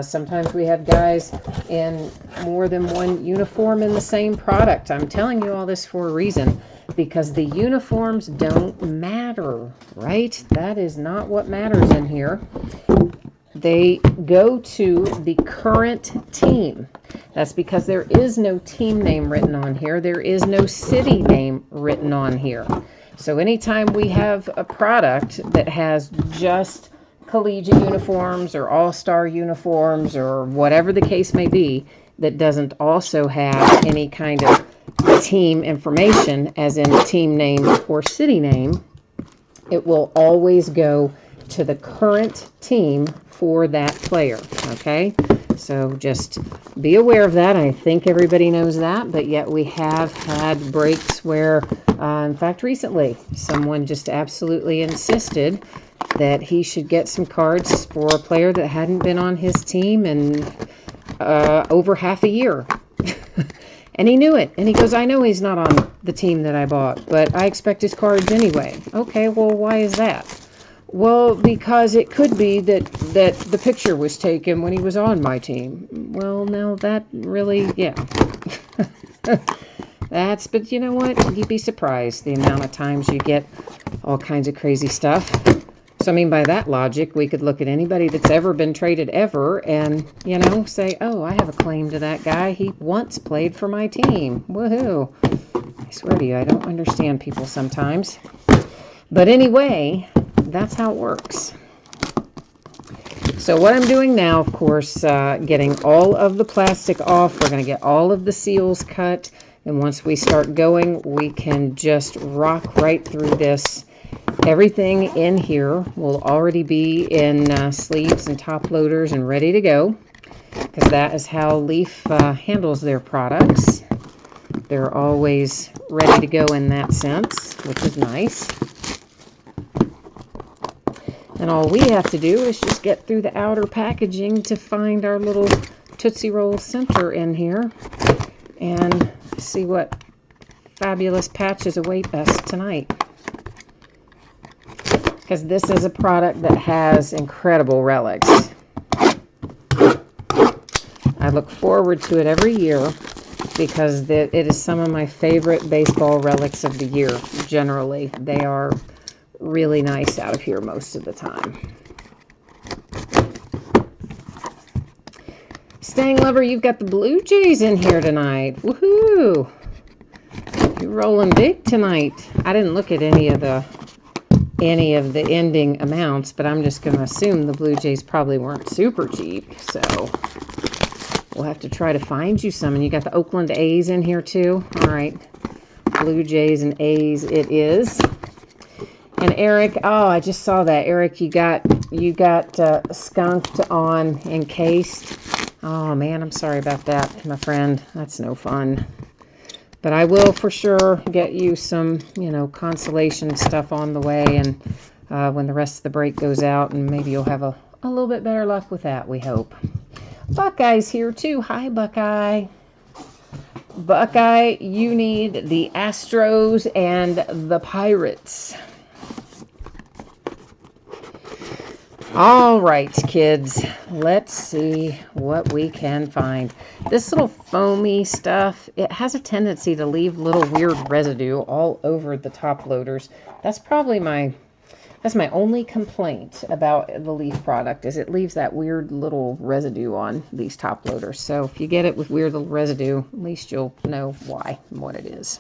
Sometimes we have guys in more than one uniform in the same product. I'm telling you all this for a reason, because the uniforms don't matter, right? That is not what matters in here. They go to the current team. That's because there is no team name written on here. There is no city name written on here. So anytime we have a product that has just collegiate uniforms or all-star uniforms or whatever the case may be, that doesn't also have any kind of team information, as in team name or city name, it will always go to the current team for that player, okay? So just be aware of that. I think everybody knows that, but yet we have had breaks where, in fact, recently, someone just absolutely insisted that he should get some cards for a player that hadn't been on his team in over half a year. And he knew it. And he goes, I know he's not on the team that I bought, but I expect his cards anyway. Okay, well, why is that? Well, because it could be that the picture was taken when he was on my team. Well, now that really, yeah. But you know what? You'd be surprised the amount of times you get all kinds of crazy stuff. So, I mean, by that logic, we could look at anybody that's ever been traded ever and, you know, say, oh, I have a claim to that guy. He once played for my team. Woohoo. I swear to you, I don't understand people sometimes. But anyway, that's how it works. So what I'm doing now, of course, getting all of the plastic off. We're going to get all of the seals cut. And once we start going, we can just rock right through this. Everything in here will already be in sleeves and top loaders and ready to go, because that is how Leaf handles their products. They're always ready to go in that sense, which is nice. And all we have to do is just get through the outer packaging to find our little Tootsie Roll center in here and see what fabulous patches await us tonight. Because this is a product that has incredible relics. I look forward to it every year because it is some of my favorite baseball relics of the year. Generally, they are really nice out of here most of the time. Stang Lover, you've got the Blue Jays in here tonight. Woohoo! You're rolling big tonight. I didn't look at any of the ending amounts, but I'm just going to assume the Blue Jays probably weren't super cheap, so we'll have to try to find you some. And you got the Oakland A's in here too. All right, Blue Jays and A's it is. And Eric, oh, I just saw that. Eric, you got skunked on encased. Oh man, I'm sorry about that, my friend. That's no fun. But I will for sure get you some, consolation stuff on the way, and when the rest of the break goes out, and maybe you'll have a little bit better luck with that, we hope. Buckeye's here too. Hi, Buckeye. Buckeye, you need the Astros and the Pirates. All right, kids, let's see what we can find. This little foamy stuff, it has a tendency to leave little weird residue all over the top loaders. That's my only complaint about the Leaf product, is it leaves that weird little residue on these top loaders. So if you get it with weird little residue, at least you'll know why and what it is.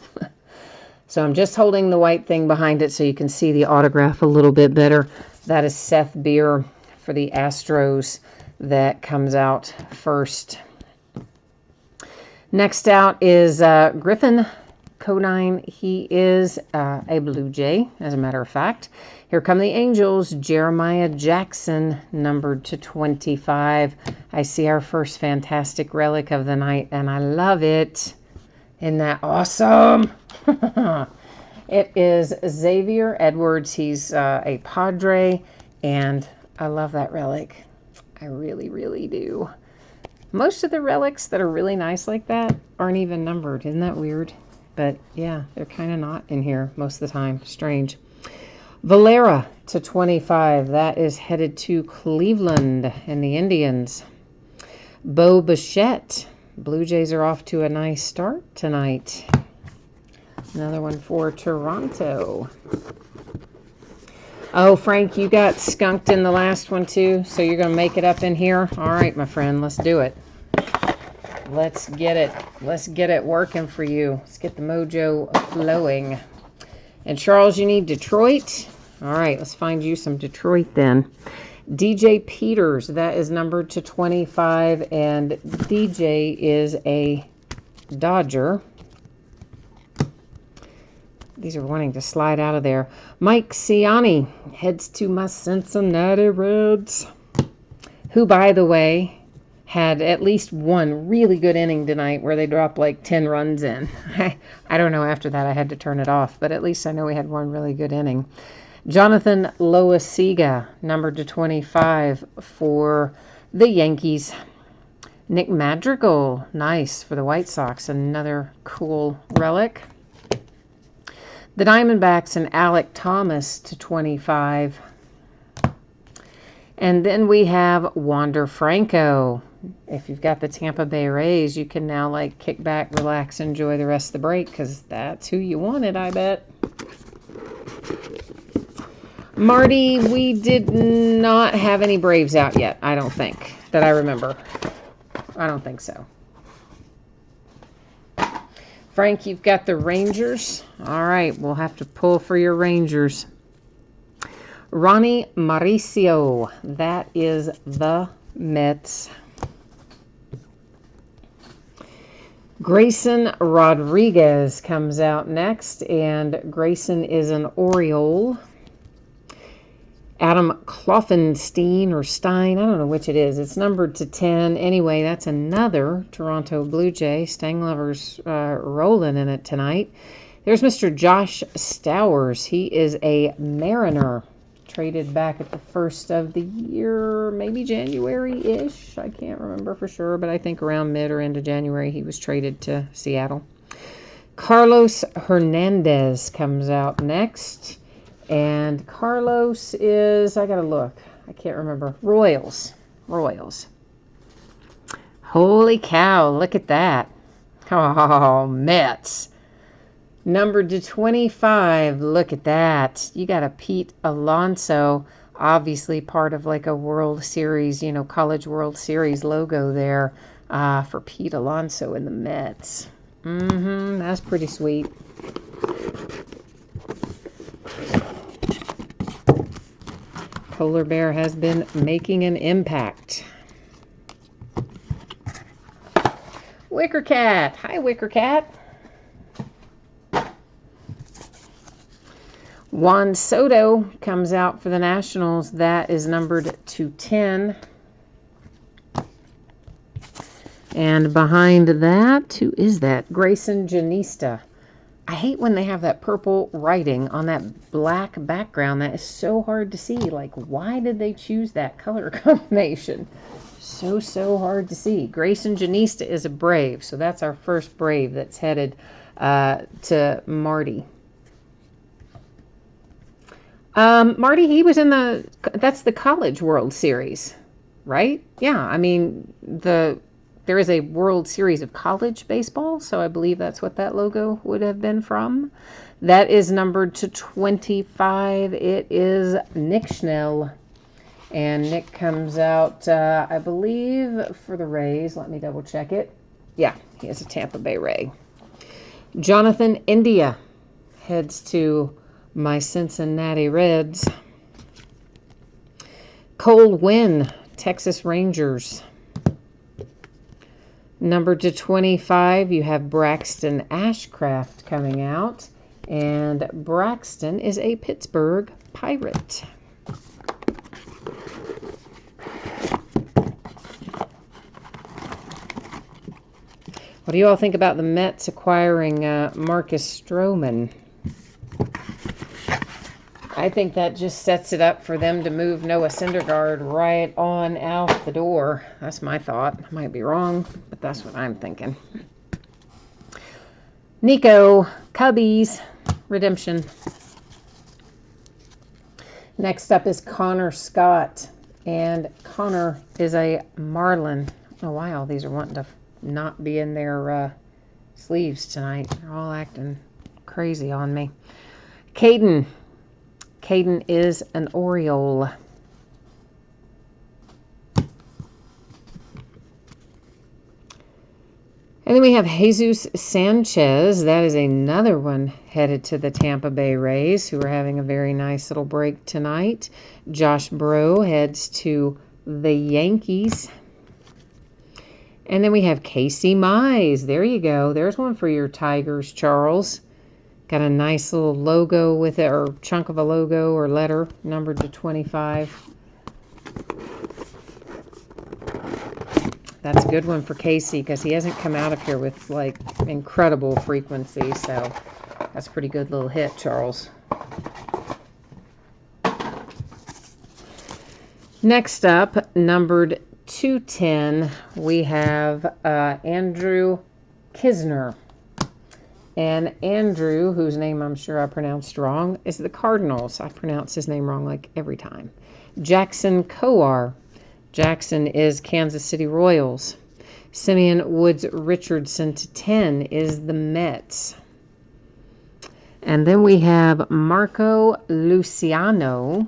So I'm just holding the white thing behind it so you can see the autograph a little bit better. That is Seth Beer for the Astros that comes out first. Next out is Griffin Conine. He is a Blue Jay, as a matter of fact. Here come the Angels. Jeremiah Jackson, numbered to 25. I see our first fantastic relic of the night, and I love it. Isn't that awesome? It is Xavier Edwards. He's a Padre, and I love that relic. I really, really do. Most of the relics that are really nice like that aren't even numbered. Isn't that weird? But yeah, they're kind of not in here most of the time. Strange. Valera to 25. That is headed to Cleveland and the Indians. Bo Bichette. Blue Jays are off to a nice start tonight. Another one for Toronto. Oh, Frank, you got skunked in the last one too, so you're going to make it up in here? All right, my friend, let's do it. Let's get it. Let's get it working for you. Let's get the mojo flowing. And Charles, you need Detroit? All right, let's find you some Detroit then. DJ Peters, that is numbered to 25, and DJ is a Dodger. These are wanting to slide out of there. Mike Ciani heads to my Cincinnati Reds, who, by the way, had at least one really good inning tonight where they dropped like 10 runs in. I don't know, after that I had to turn it off, but at least I know we had one really good inning. Jonathan Loaisiga, numbered to 25 for the Yankees. Nick Madrigal, nice for the White Sox, another cool relic. The Diamondbacks and Alec Thomas to 25. And then we have Wander Franco. If you've got the Tampa Bay Rays, you can now kick back, relax, enjoy the rest of the break, because that's who you wanted, I bet. Marty, we did not have any Braves out yet, I don't think, that I remember. I don't think so. Frank, you've got the Rangers. All right, we'll have to pull for your Rangers. Ronnie Mauricio, that is the Mets. Grayson Rodriguez comes out next, and Grayson is an Oriole. Adam Kloffenstein or Stein, I don't know which it is. It's numbered to 10. Anyway, that's another Toronto Blue Jay. Stang Lover's rolling in it tonight. There's Mr. Josh Stowers. He is a Mariner. Traded back at the first of the year, maybe January-ish. I can't remember for sure, but I think around mid or end of January he was traded to Seattle. Carlos Hernandez comes out next. And Carlos is, I gotta look. I can't remember. Royals. Holy cow, look at that. Oh, Mets. Numbered to 25, look at that. You got a Pete Alonso, obviously part of like a World Series, College World Series logo there for Pete Alonso in the Mets. That's pretty sweet. Polar Bear has been making an impact. Wicker Cat. Hi, Wicker Cat. Juan Soto comes out for the Nationals. That is numbered to 10. And behind that, who is that? Grayson Janista. I hate when they have that purple writing on that black background. That is so hard to see. Like, why did they choose that color combination? So hard to see. Grayson Janista is a Brave, so that's our first Brave that's headed to Marty. Marty, he was in that's the College World Series, right? Yeah, I mean, there is a World Series of college baseball, so I believe that's what that logo would have been from. That is numbered to 25. It is Nick Schnell. And Nick comes out, I believe, for the Rays. Let me double check it. Yeah, he is a Tampa Bay Ray. Jonathan India heads to my Cincinnati Reds. Cole Winn, Texas Rangers. Number to 25, you have Braxton Ashcraft coming out. And Braxton is a Pittsburgh Pirate. What do you all think about the Mets acquiring Marcus Stroman? I think that just sets it up for them to move Noah Syndergaard right on out the door. That's my thought. I might be wrong, but that's what I'm thinking. Nico, Cubbies, redemption. Next up is Connor Scott, and Connor is a Marlin. Oh, wow, these are wanting to not be in their sleeves tonight. They're all acting crazy on me. Caden is an Oriole. And then we have Jesus Sanchez. That is another one headed to the Tampa Bay Rays, who are having a very nice little break tonight. Josh Breaux heads to the Yankees. And then we have Casey Mize. There you go. There's one for your Tigers, Charles. Got a nice little logo with it, or chunk of a logo or letter, numbered to 25. That's a good one for Casey because he hasn't come out of here with, like, incredible frequency. So that's a pretty good little hit, Charles. Next up, numbered 210, we have Andrew Kisner. And Andrew, whose name I'm sure I pronounced wrong, is the Cardinals. I pronounce his name wrong like every time. Jackson Kowar. Jackson is Kansas City Royals. Simeon Woods Richardson to 10 is the Mets. And then we have Marco Luciano.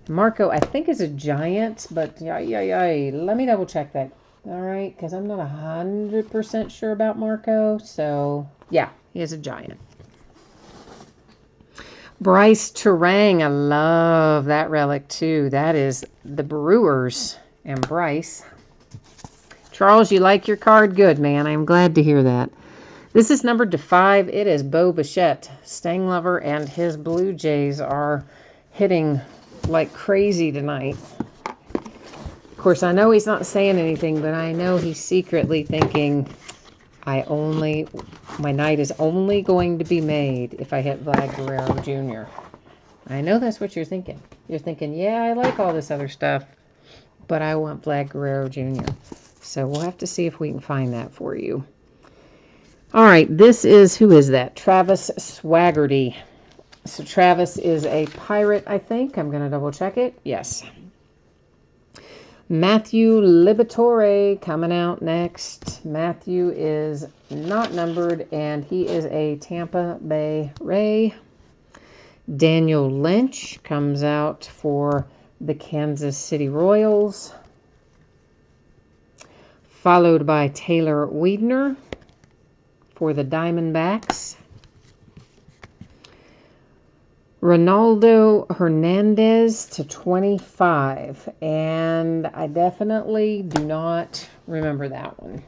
Marco, I think, is a Giant, but let me double check that. All right, because I'm not 100% sure about Marco. So, yeah, he is a Giant. Bryce Terang, I love that relic too. That is the Brewers and Bryce. Charles, you like your card? Good, man. I'm glad to hear that. This is numbered to 5. It is Bo Bichette. Stang Lover and his Blue Jays are hitting like crazy tonight. Of course, I know he's not saying anything, but I know he's secretly thinking, my night is only going to be made if I hit Vlad Guerrero Jr. I know that's what you're thinking. You're thinking, yeah, I like all this other stuff, but I want Vlad Guerrero Jr. So we'll have to see if we can find that for you. All right, this is, who is that? Travis Swaggerty. So Travis is a pirate, I think. I'm going to double check it. Yes. Matthew Liberatore coming out next. Matthew is not numbered, and he is a Tampa Bay Ray. Daniel Lynch comes out for the Kansas City Royals. Followed by Taylor Wiedner for the Diamondbacks. Ronaldo Hernandez to 25. And I definitely do not remember that one.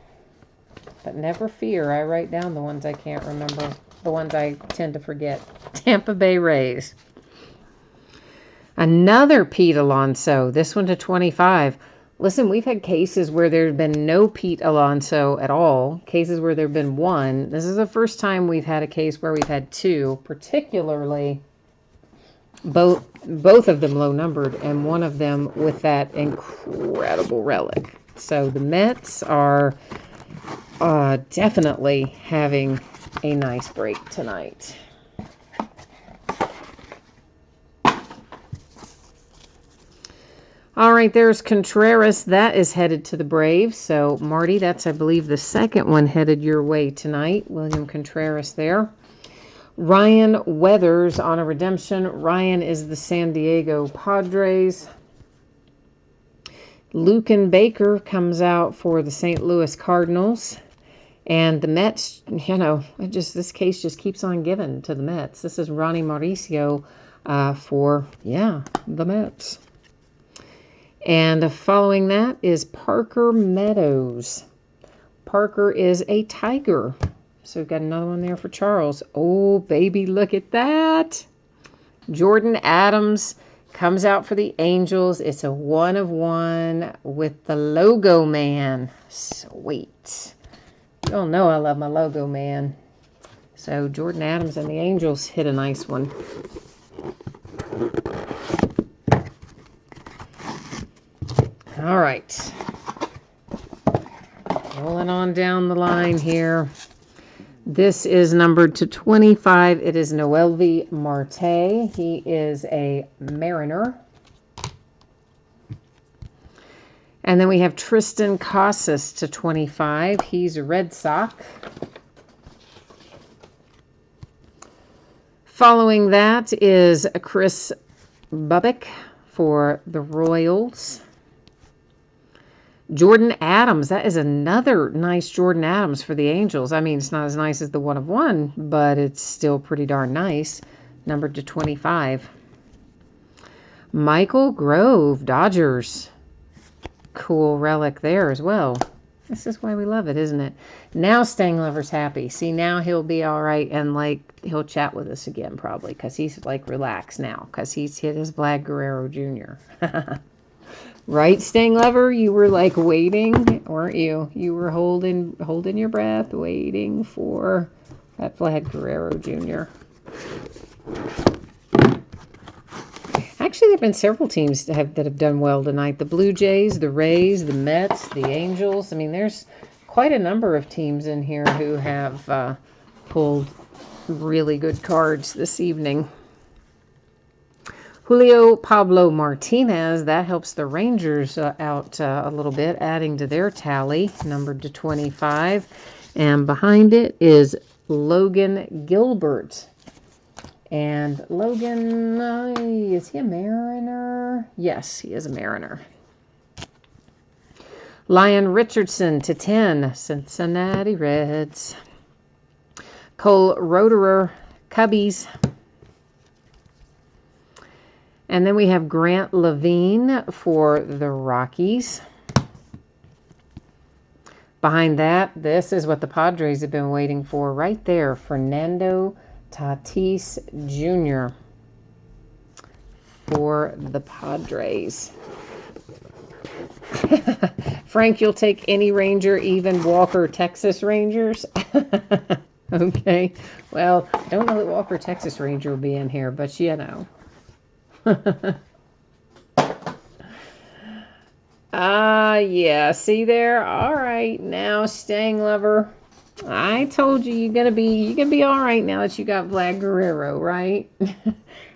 But never fear, I write down the ones I can't remember. The ones I tend to forget. Tampa Bay Rays. Another Pete Alonso. This one to 25. Listen, we've had cases where there's been no Pete Alonso at all. Cases where there's been one. This is the first time we've had a case where we've had two, particularly both of them low numbered, and one of them with that incredible relic. So the Mets are definitely having a nice break tonight. All right, there's Contreras. That is headed to the Braves. So, Marty, that's, I believe, the second one headed your way tonight. William Contreras there. Ryan Weathers on a redemption. Ryan is the San Diego Padres. Lucan Baker comes out for the St. Louis Cardinals. And the Mets, this case just keeps on giving to the Mets. This is Ronnie Mauricio for the Mets. And following that is Parker Meadows. Parker is a Tiger. So we've got another one there for Charles. Oh, baby, look at that. Jordan Adams comes out for the Angels. It's a 1/1 with the Logo Man. Sweet. You all know I love my Logo Man. So Jordan Adams and the Angels hit a nice one. All right. Rolling on down the line here. This is numbered to 25. It is Noelvi Marte. He is a Mariner. And then we have Tristan Casas to 25. He's a Red Sox. Following that is Chris Bubbick for the Royals. Jordan Adams. That is another nice Jordan Adams for the Angels. I mean, it's not as nice as the 1/1, but it's still pretty darn nice. Numbered to 25. Michael Grove, Dodgers. Cool relic there as well. This is why we love it, isn't it? Now Stanglover's happy. See, now he'll be all right, and he'll chat with us again probably, because he's relaxed now, because he's hit his Vlad Guerrero Jr. Right, Stanglover? You were waiting, weren't you? You were holding your breath, waiting for that Vlad Guerrero Jr. Actually, there have been several teams that have done well tonight. The Blue Jays, the Rays, the Mets, the Angels. I mean, there's quite a number of teams in here who have pulled really good cards this evening. Julio Pablo Martinez, that helps the Rangers out a little bit, adding to their tally, numbered to 25. And behind it is Logan Gilbert. And Logan, is he a Mariner? Yes, he is a Mariner. Lyon Richardson to 10, Cincinnati Reds. Cole Roederer, Cubbies. And then we have Grant Levine for the Rockies. Behind that, this is what the Padres have been waiting for right there. Fernando Tatis Jr. for the Padres. Frank, you'll take any Ranger, even Walker, Texas Rangers? Okay. Well, I don't know that Walker, Texas Ranger will be in here, but . Yeah, see there? All right, now Stang Lover. I told you you're gonna be all right now that you got Vlad Guerrero, right?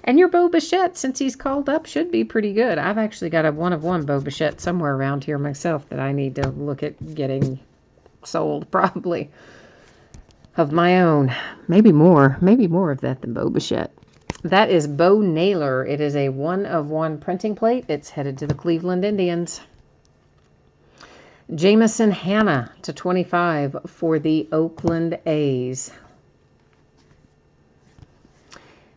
And your Bo Bichette, since he's called up, should be pretty good. I've actually got a 1-of-1 Bo Bichette somewhere around here myself that I need to look at getting sold, probably. Of my own. Maybe more of that than Bo Bichette. That is Bo Naylor. It is a 1-of-1 printing plate. It's headed to the Cleveland Indians. Jameson Hannah /25 for the Oakland A's.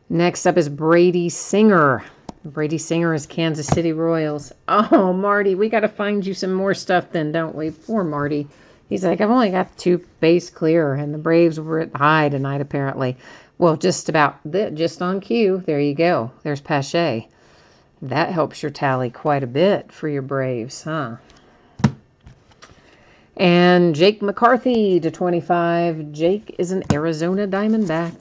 Next up is Brady Singer. Brady Singer is Kansas City Royals. Oh, Marty, we got to find you some more stuff then, don't we? Poor Marty. He's like, I've only got 2 base clear, and the Braves were at high tonight, apparently. Well, just on cue. There you go. There's Pache. That helps your tally quite a bit for your Braves, huh? And Jake McCarthy /25. Jake is an Arizona Diamondback.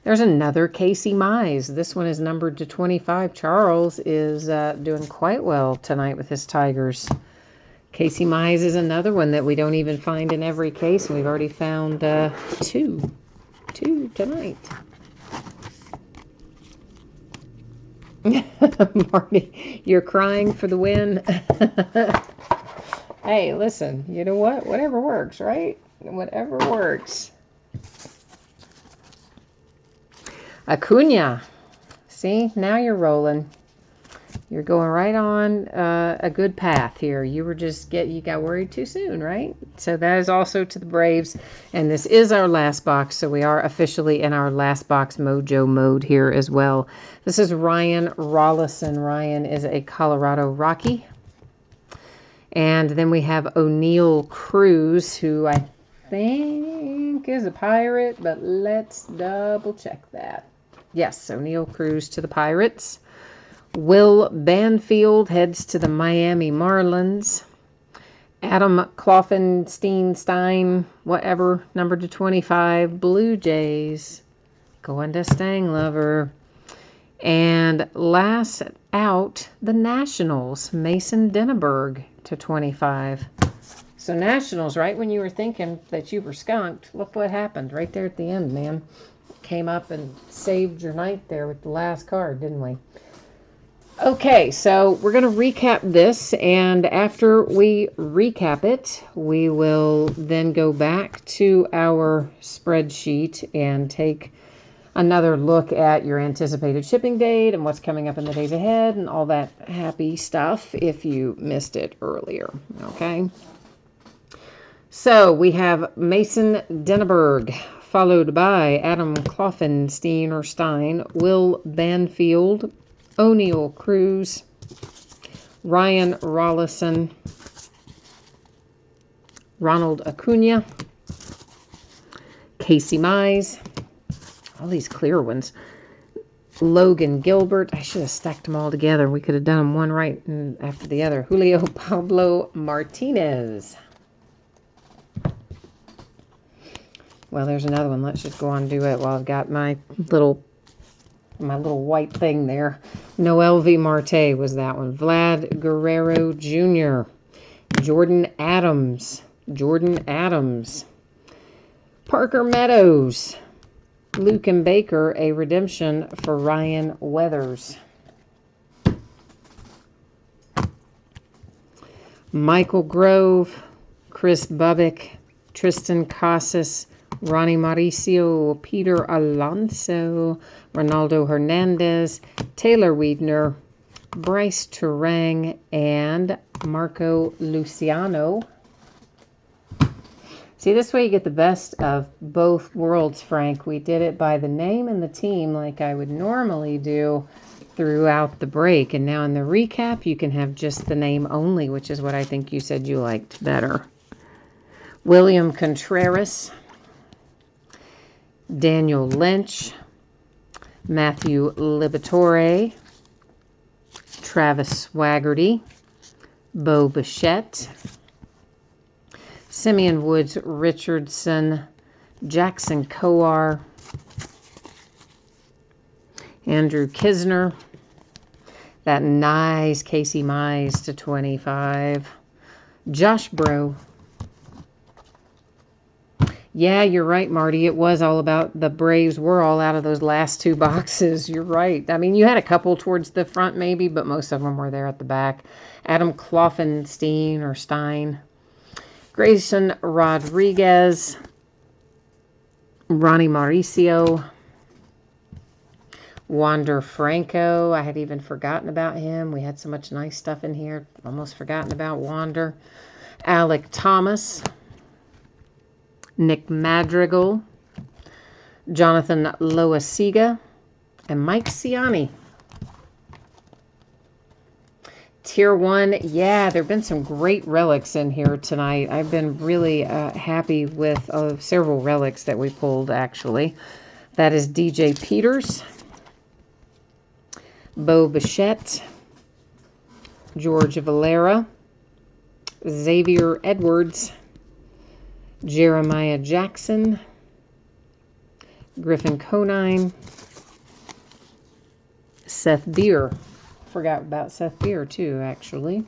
There's another Casey Mize. This one is numbered /25. Charles is doing quite well tonight with his Tigers. Casey Mize is another one that we don't even find in every case. We've already found 2 tonight. Marty, you're crying for the win. Hey, listen, you know what? Whatever works, right? Whatever works. Acuna. See, now you're rolling. You're going right on a good path here. You got worried too soon, right? So that is also to the Braves. And this is our last box, so we are officially in our last box mojo mode here as well. This is Ryan Rollison. Ryan is a Colorado Rocky. And then we have O'Neill Cruz, who I think is a Pirate, but let's double check that. Yes, O'Neill Cruz to the Pirates. Will Banfield heads to the Miami Marlins. Adam Kloffenstein, whatever, number /25, Blue Jays. Going to Stang Lover. And last out, the Nationals, Mason Denneberg /25. So Nationals, right when you were thinking that you were skunked, look what happened right there at the end, man. Came up and saved your night there with the last card, didn't we? Okay, so we're going to recap this, and after we recap it, we will then go back to our spreadsheet and take another look at your anticipated shipping date and what's coming up in the days ahead and all that happy stuff if you missed it earlier, okay? So we have Mason Denneberg, followed by Adam Kloffenstein or Stein, Will Banfield, O'Neill Cruz, Ryan Rollison, Ronald Acuna, Casey Mize, all these clear ones, Logan Gilbert. I should have stacked them all together. We could have done them one right after the other. Julio Pablo Martinez. Well, there's another one. Let's just go on and do it while I've got my little white thing there. Noel V. Marte was that one. Vlad Guerrero Jr. Jordan Adams. Parker Meadows. Luke and Baker, a redemption for Ryan Weathers. Michael Grove. Chris Bubbick. Tristan Casas. Ronnie Mauricio, Peter Alonso, Ronaldo Hernandez, Taylor Wiedner, Bryce Turang, and Marco Luciano. See, this way you get the best of both worlds, Frank. We did it by the name and the team like I would normally do throughout the break. And now in the recap, you can have just the name only, which is what I think you said you liked better. William Contreras, Daniel Lynch, Matthew Liberatore, Travis Swaggerty, Bo Bichette, Simeon Woods Richardson, Jackson Kowar, Andrew Kisner, That nice Casey Mize to 25. Josh Bro. Yeah, you're right, Marty. It was all about the Braves were all out of those last two boxes. You're right. I mean, you had a couple towards the front maybe, but most of them were there at the back. Adam Kloffenstein or Stein. Grayson Rodriguez. Ronnie Mauricio. Wander Franco. I had even forgotten about him. We had so much nice stuff in here. Almost forgotten about Wander. Alec Thomas. Nick Madrigal, Jonathan Loasiga, and Mike Ciani. Tier 1, yeah, there have been some great relics in here tonight. I've been really happy with several relics that we pulled, actually. That is DJ Peters, Bo Bichette, George Valera, Xavier Edwards, Jeremiah Jackson, Griffin Conine, Seth Beer. Forgot about Seth Beer too, actually.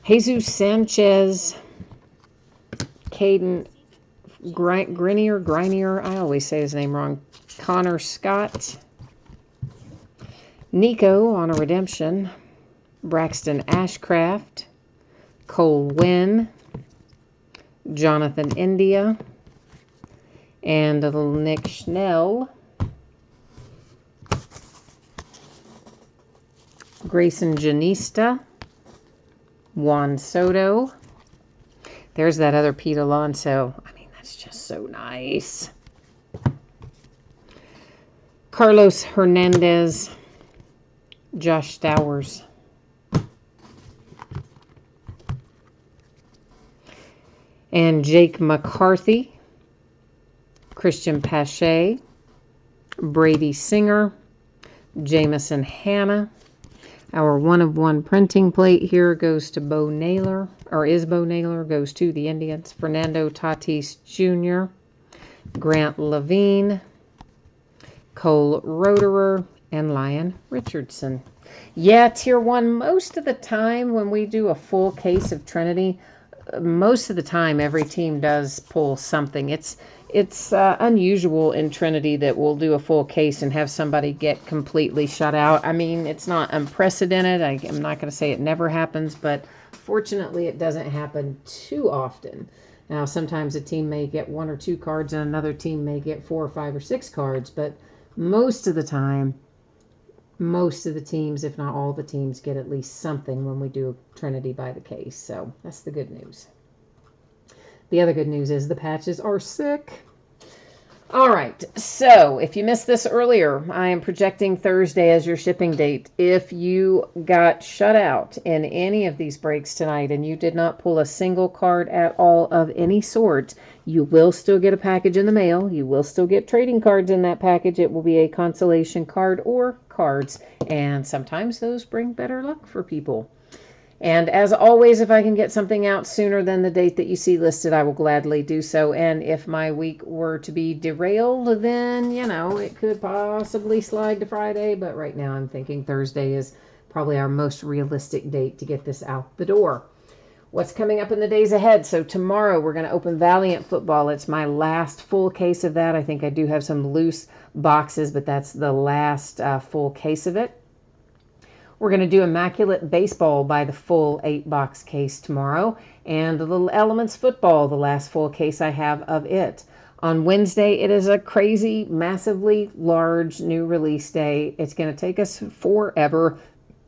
Jesus Sanchez, Caden Grinier, I always say his name wrong. Connor Scott, Nico on a redemption, Braxton Ashcraft, Cole Wynn, Jonathan India, and a little Nick Schnell, Grayson Janista, Juan Soto. There's that other Pete Alonso. I mean, that's just so nice. Carlos Hernandez, Josh Stowers. And Jake McCarthy, Christian Pache, Brady Singer, Jamison Hanna. Our 1-of-1 printing plate here goes to Bo Naylor, or is Bo Naylor, goes to the Indians. Fernando Tatis Jr., Grant Levine, Cole Roederer, and Lyon Richardson. Yeah, Tier 1, most of the time when we do a full case of Trinity, most of the time every team does pull something. It's unusual in Trinity that we'll do a full case and have somebody get completely shut out. I mean, it's not unprecedented. I'm not going to say it never happens, but fortunately it doesn't happen too often. Now, sometimes a team may get 1 or 2 cards and another team may get 4 or 5 or 6 cards, but most of the time, most of the teams, if not all the teams, get at least something when we do Trinity by the case. So that's the good news. The other good news is the patches are sick. All right, so if you missed this earlier, I am projecting Thursday as your shipping date. If you got shut out in any of these breaks tonight and you did not pull a single card at all of any sort, you will still get a package in the mail. You will still get trading cards in that package. It will be a consolation card or cards, and sometimes those bring better luck for people. And as always, if I can get something out sooner than the date that you see listed, I will gladly do so. And if my week were to be derailed, then, it could possibly slide to Friday. But right now I'm thinking Thursday is probably our most realistic date to get this out the door. What's coming up in the days ahead? So tomorrow we're going to open Valiant Football. It's my last full case of that. I think I do have some loose boxes, but that's the last full case of it. We're going to do Immaculate Baseball by the full 8-box case tomorrow. And the Little Elements Football, the last full case I have of it. On Wednesday, it is a crazy, massively large new release day. It's going to take us forever.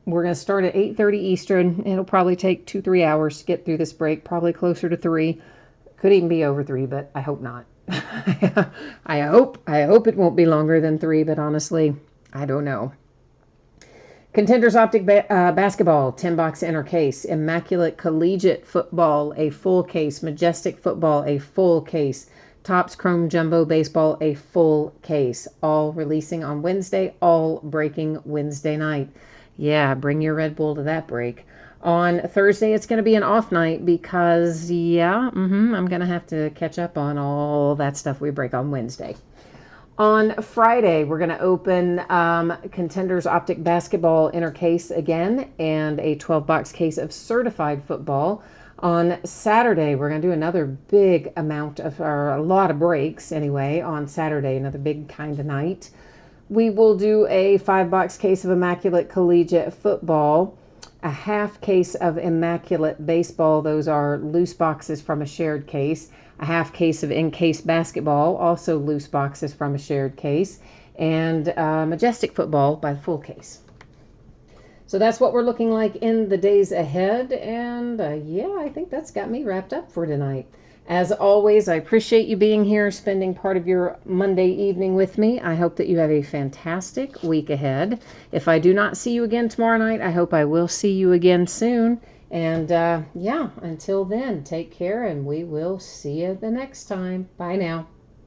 We're going to start at 8:30 Eastern. It'll probably take 2-3 hours to get through this break, probably closer to 3. Could even be over 3, but I hope not. I hope it won't be longer than 3, but honestly, I don't know. Contenders Optic Basketball, 10-box inner case. Immaculate Collegiate Football, a full case. Majestic Football, a full case. Topps Chrome Jumbo Baseball, a full case. All releasing on Wednesday, all breaking Wednesday night. Yeah, bring your Red Bull to that break. On Thursday, it's going to be an off night because, I'm going to have to catch up on all that stuff we break on Wednesday. On Friday, we're going to open Contenders Optic Basketball Inner Case again and a 12-box case of Certified Football. On Saturday, we're going to do another big amount of, or a lot of breaks anyway, on Saturday, another big kind of night. We will do a 5-box case of Immaculate Collegiate Football, a half case of Immaculate Baseball. Those are loose boxes from a shared case. A half case of In-Case Basketball, also loose boxes from a shared case. And Majestic Football by the full case. So that's what we're looking like in the days ahead. And yeah, I think that's got me wrapped up for tonight. As always, I appreciate you being here, spending part of your Monday evening with me. I hope that you have a fantastic week ahead. If I do not see you again tomorrow night, I hope I will see you again soon. And yeah, until then, take care, and we will see you the next time. Bye now.